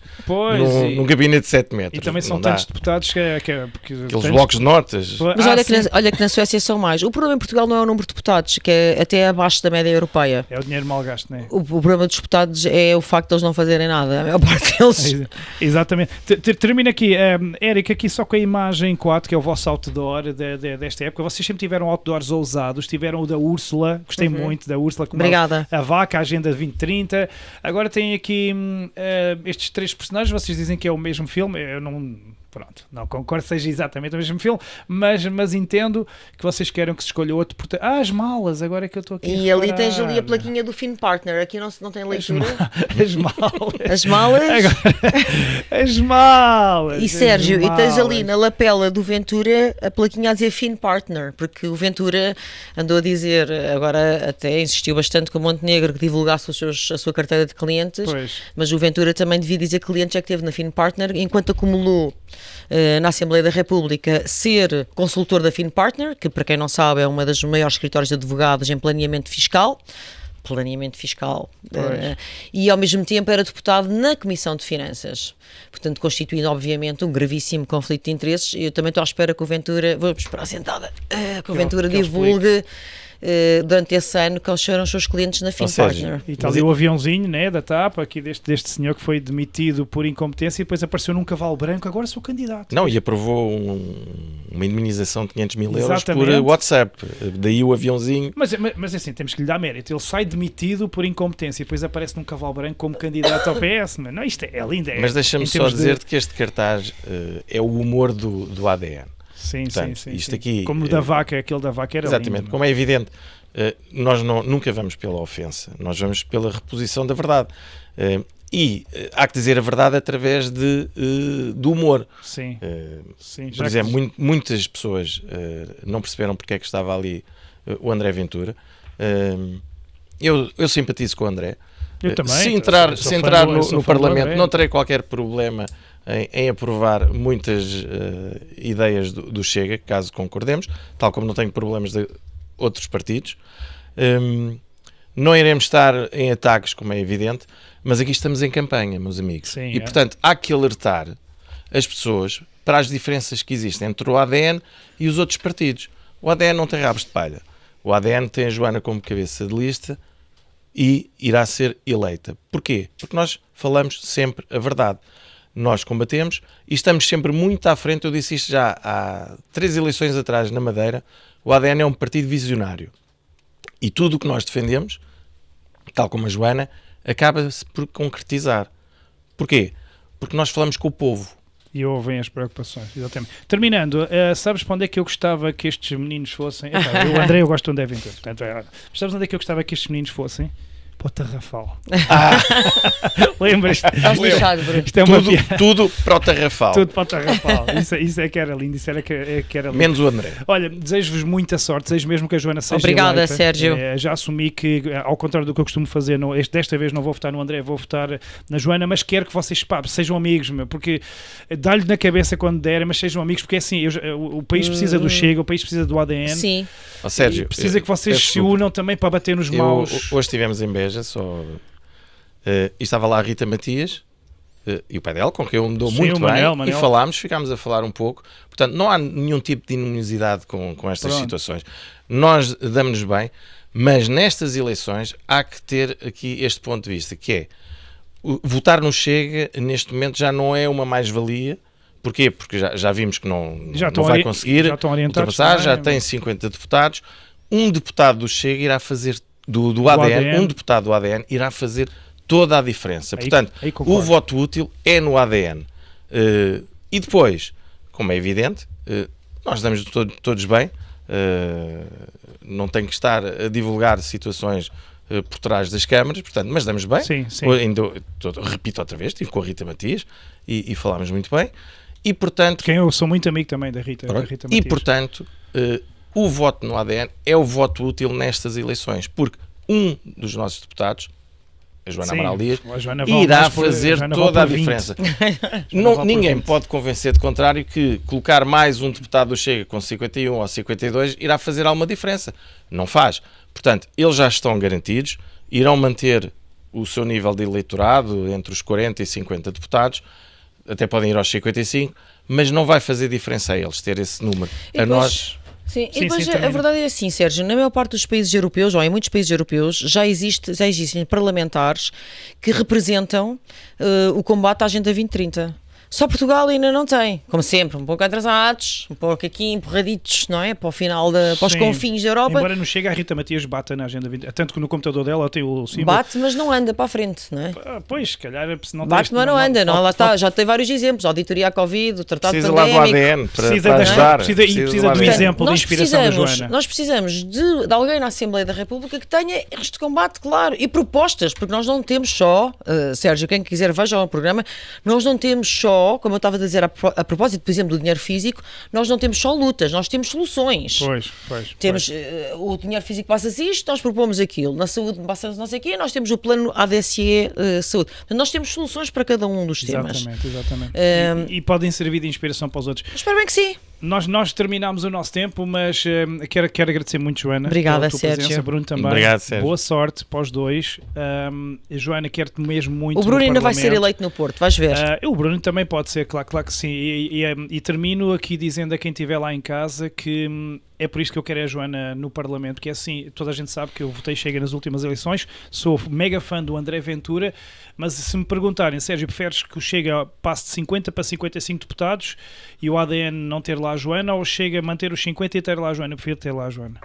num gabinete de 7 metros? E também são tantos deputados que aqueles blocos de notas. Mas olha que na Suécia são mais. O problema em Portugal não é o número de deputados, que é até abaixo da média europeia. É o dinheiro mal gasto, não é? O problema dos deputados é o facto de eles não fazerem nada. A maior parte deles... Exatamente. Termino aqui. Érica, aqui só com a imagem 4, que é o vosso outdoor desta época. Vocês sempre tiveram outdoors ousados. Tiveram o da Úrsula. Gostei muito da Úrsula. Obrigada. A vaca, a agenda 2030. Agora tem aqui estes 3 personagens. Vocês dizem que é o mesmo filme. Eu não concordo que seja exatamente o mesmo filme, mas entendo que vocês queiram que se escolha outro. As malas, agora é que eu estou aqui. E ali tens ali a plaquinha do Finn Partner. Aqui não tem leitura. As malas. As malas. Agora, as malas. E Sérgio, e tens ali na lapela do Ventura a plaquinha a dizer Finn Partner, porque o Ventura andou a dizer, agora até insistiu bastante com o Montenegro que divulgasse a sua carteira de clientes, mas o Ventura também devia dizer que clientes é que teve na Finn Partner, enquanto acumulou na Assembleia da República ser consultor da Finn Partner, que para quem não sabe é uma das maiores escritórios de advogados em planeamento fiscal, e ao mesmo tempo era deputado na Comissão de Finanças, portanto constituindo obviamente um gravíssimo conflito de interesses. E eu também estou à espera que o Ventura, vou esperar sentada, que o Ventura divulgue durante esse ano quais foram os seus clientes na Finn Partner. E está ali o aviãozinho, né, da TAP, aqui deste senhor que foi demitido por incompetência e depois apareceu num cavalo branco, agora sou candidato. Não, e aprovou uma indemnização de 500 mil euros por WhatsApp, daí o aviãozinho. Mas assim, temos que lhe dar mérito, ele sai demitido por incompetência e depois aparece num cavalo branco como candidato ao PS, não, isto é lindo. Mas deixa-me só dizer-te que este cartaz é o humor do ADN. Sim, portanto, sim. Isto aqui, como da vaca, aquele da vaca era exatamente, lindo, como é evidente, nós nunca vamos pela ofensa, nós vamos pela reposição da verdade. E há que dizer a verdade através do humor. Sim. Por exemplo, muitas pessoas não perceberam porque é que estava ali o André Ventura. Eu simpatizo com o André. Eu também. Se entrar no Parlamento, não terei qualquer problema em aprovar muitas ideias do Chega, caso concordemos, tal como não tenho problemas de outros partidos. Não iremos estar em ataques, como é evidente, mas aqui estamos em campanha, meus amigos. Sim, portanto, há que alertar as pessoas para as diferenças que existem entre o ADN e os outros partidos. O ADN não tem rabos de palha. O ADN tem a Joana como cabeça de lista e irá ser eleita. Porquê? Porque nós falamos sempre a verdade. Nós combatemos e estamos sempre muito à frente. Eu disse isto já há 3 eleições atrás na Madeira. O ADN é um partido visionário. E tudo o que nós defendemos, tal como a Joana, acaba-se por concretizar. Porquê? Porque nós falamos com o povo. E ouvem as preocupações, exatamente. Terminando, sabes para onde é que eu gostava que estes meninos fossem? O André, eu gosto de onde devem ter. Portanto, sabes onde é que eu gostava que estes meninos fossem? Para o Tarrafal. Lembras-te? Isto é tudo para o Tarrafal. Tudo para o Tarrafal. Isso é que era lindo. Isso era que era lindo. Menos o André. Olha, desejo-vos muita sorte. Desejo mesmo que a Joana seja Obrigada, eleita. Sérgio. Já assumi que, ao contrário do que eu costumo fazer, desta vez não vou votar no André, vou votar na Joana, mas quero que vocês sejam amigos, porque dá-lhe na cabeça quando der, mas sejam amigos, porque é assim, o país precisa do Chega, o país precisa do ADN. Sim. Sérgio, precisa que vocês se unam também para bater nos maus. Hoje estivemos em Beja, e estava lá a Rita Matias e o pai dela, com quem eu me dou muito bem, Manel. E ficámos a falar um pouco. Portanto, não há nenhum tipo de inmunidade com estas situações. Nós damos-nos bem, Mas nestas eleições há que ter aqui este ponto de vista, que é, votar no Chega neste momento já não é uma mais-valia. Porquê? Porque já vimos que não vai conseguir ultrapassar, já tem 50 deputados. Um deputado do Chega irá fazer, do ADN, um deputado do ADN irá fazer toda a diferença. Portanto, o voto útil é no ADN. E depois, como é evidente, nós damos todos bem, não tem que estar a divulgar situações por trás das câmaras, portanto, mas damos bem. Sim. Repito outra vez, estive com a Rita Matias e falámos muito bem. E, portanto, quem eu sou muito amigo também da Rita Matias. E, portanto, o voto no ADN é o voto útil nestas eleições, porque um dos nossos deputados, a Joana Amaral Dias, irá fazer toda a diferença. Ninguém pode convencer de contrário que colocar mais um deputado do Chega com 51 ou 52 irá fazer alguma diferença. Não faz. Portanto, eles já estão garantidos, irão manter o seu nível de eleitorado entre os 40 e 50 deputados, até podem ir aos 55, mas não vai fazer diferença a eles ter esse número. A nós... Sim, e depois a verdade é assim, Sérgio, na maior parte dos países europeus, ou em muitos países europeus, já existem parlamentares que representam o combate à Agenda 2030. Só Portugal ainda não tem, como sempre, um pouco atrasados, um pouco aqui empurraditos, não é? Para o final, para os confins da Europa. Embora não chegue, a Rita Matias bata na Agenda 2030, tanto que no computador dela tem o símbolo. Bate, mas não anda para a frente, não é? Pois, se calhar, se não bate, mas não anda, não, lá está, já tem vários exemplos, auditoria à Covid, o tratado pandémico. Precisa lá do ADN para ajudar. Precisa do exemplo de inspiração da Joana. Nós precisamos de alguém na Assembleia da República que tenha este combate, claro, e propostas, porque nós não temos só, Sérgio, quem quiser veja o programa, nós não temos só, como eu estava a dizer, a propósito, por exemplo, do dinheiro físico, nós não temos só lutas, nós temos soluções. Temos o dinheiro físico passa-se isto, nós propomos aquilo. Na saúde passa-se não sei o quê, nós temos o plano ADSE saúde. Portanto, nós temos soluções para cada um dos temas. Exatamente. E podem servir de inspiração para os outros. Espero bem que sim. Nós terminámos o nosso tempo, mas quero agradecer muito, Joana. Obrigada, pela tua Sérgio. Presença. Bruno também. Obrigado, Sérgio. Boa sorte para os dois. Joana, quero-te mesmo muito. O Bruno ainda vai ser eleito no Porto, vais ver. O Bruno também pode ser, claro que sim. E termino aqui dizendo a quem estiver lá em casa que é por isso que eu quero a Joana no Parlamento, que é assim, toda a gente sabe que eu votei Chega nas últimas eleições, sou mega fã do André Ventura, mas se me perguntarem, Sérgio, preferes que o Chega passe de 50 para 55 deputados e o ADN não ter lá a Joana, ou Chega manter os 50 e ter lá a Joana? Eu prefiro ter lá a Joana.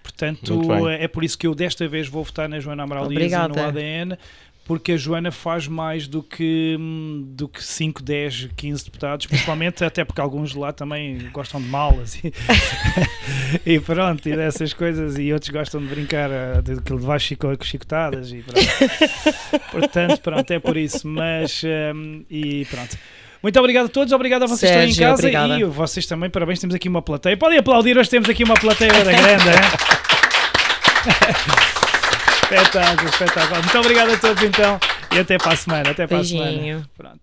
Portanto, é por isso que eu desta vez vou votar na Joana Amaral Dias e no ADN, porque a Joana faz mais do que 5, 10, 15 deputados, principalmente até porque alguns de lá também gostam de malas e pronto, e dessas coisas, e outros gostam de brincar daquilo de baixo com chicotadas e pronto. Portanto, pronto, é por isso, mas e pronto. Muito obrigado a todos, obrigado a vocês que estão em casa. Obrigada. E vocês também, parabéns, temos aqui uma plateia. Podem aplaudir, hoje temos aqui uma plateia da grande, Espetáculo. Muito obrigado a todos então e até para a semana. Beijinho. Pronto.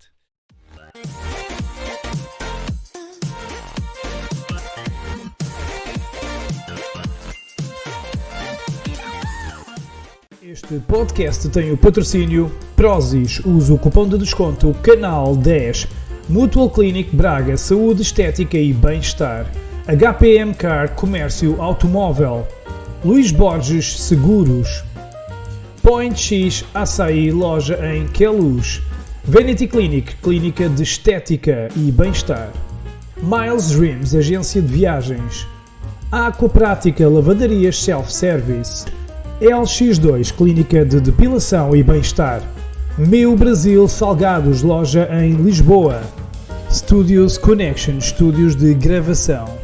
Este podcast tem o patrocínio Prozis. Use o cupom de desconto CANAL 10. Mutual Clinic Braga, saúde, estética e bem-estar. HPM Car, comércio automóvel. Luís Borges Seguros. Point X Açaí, loja em Queluz. Vanity Clinic, clínica de estética e bem-estar. Miles Dreams, agência de viagens. Aquaprática, lavanderias self-service. LX2, clínica de depilação e bem-estar. Meu Brasil Salgados, loja em Lisboa. Studios Connection, estúdios de gravação.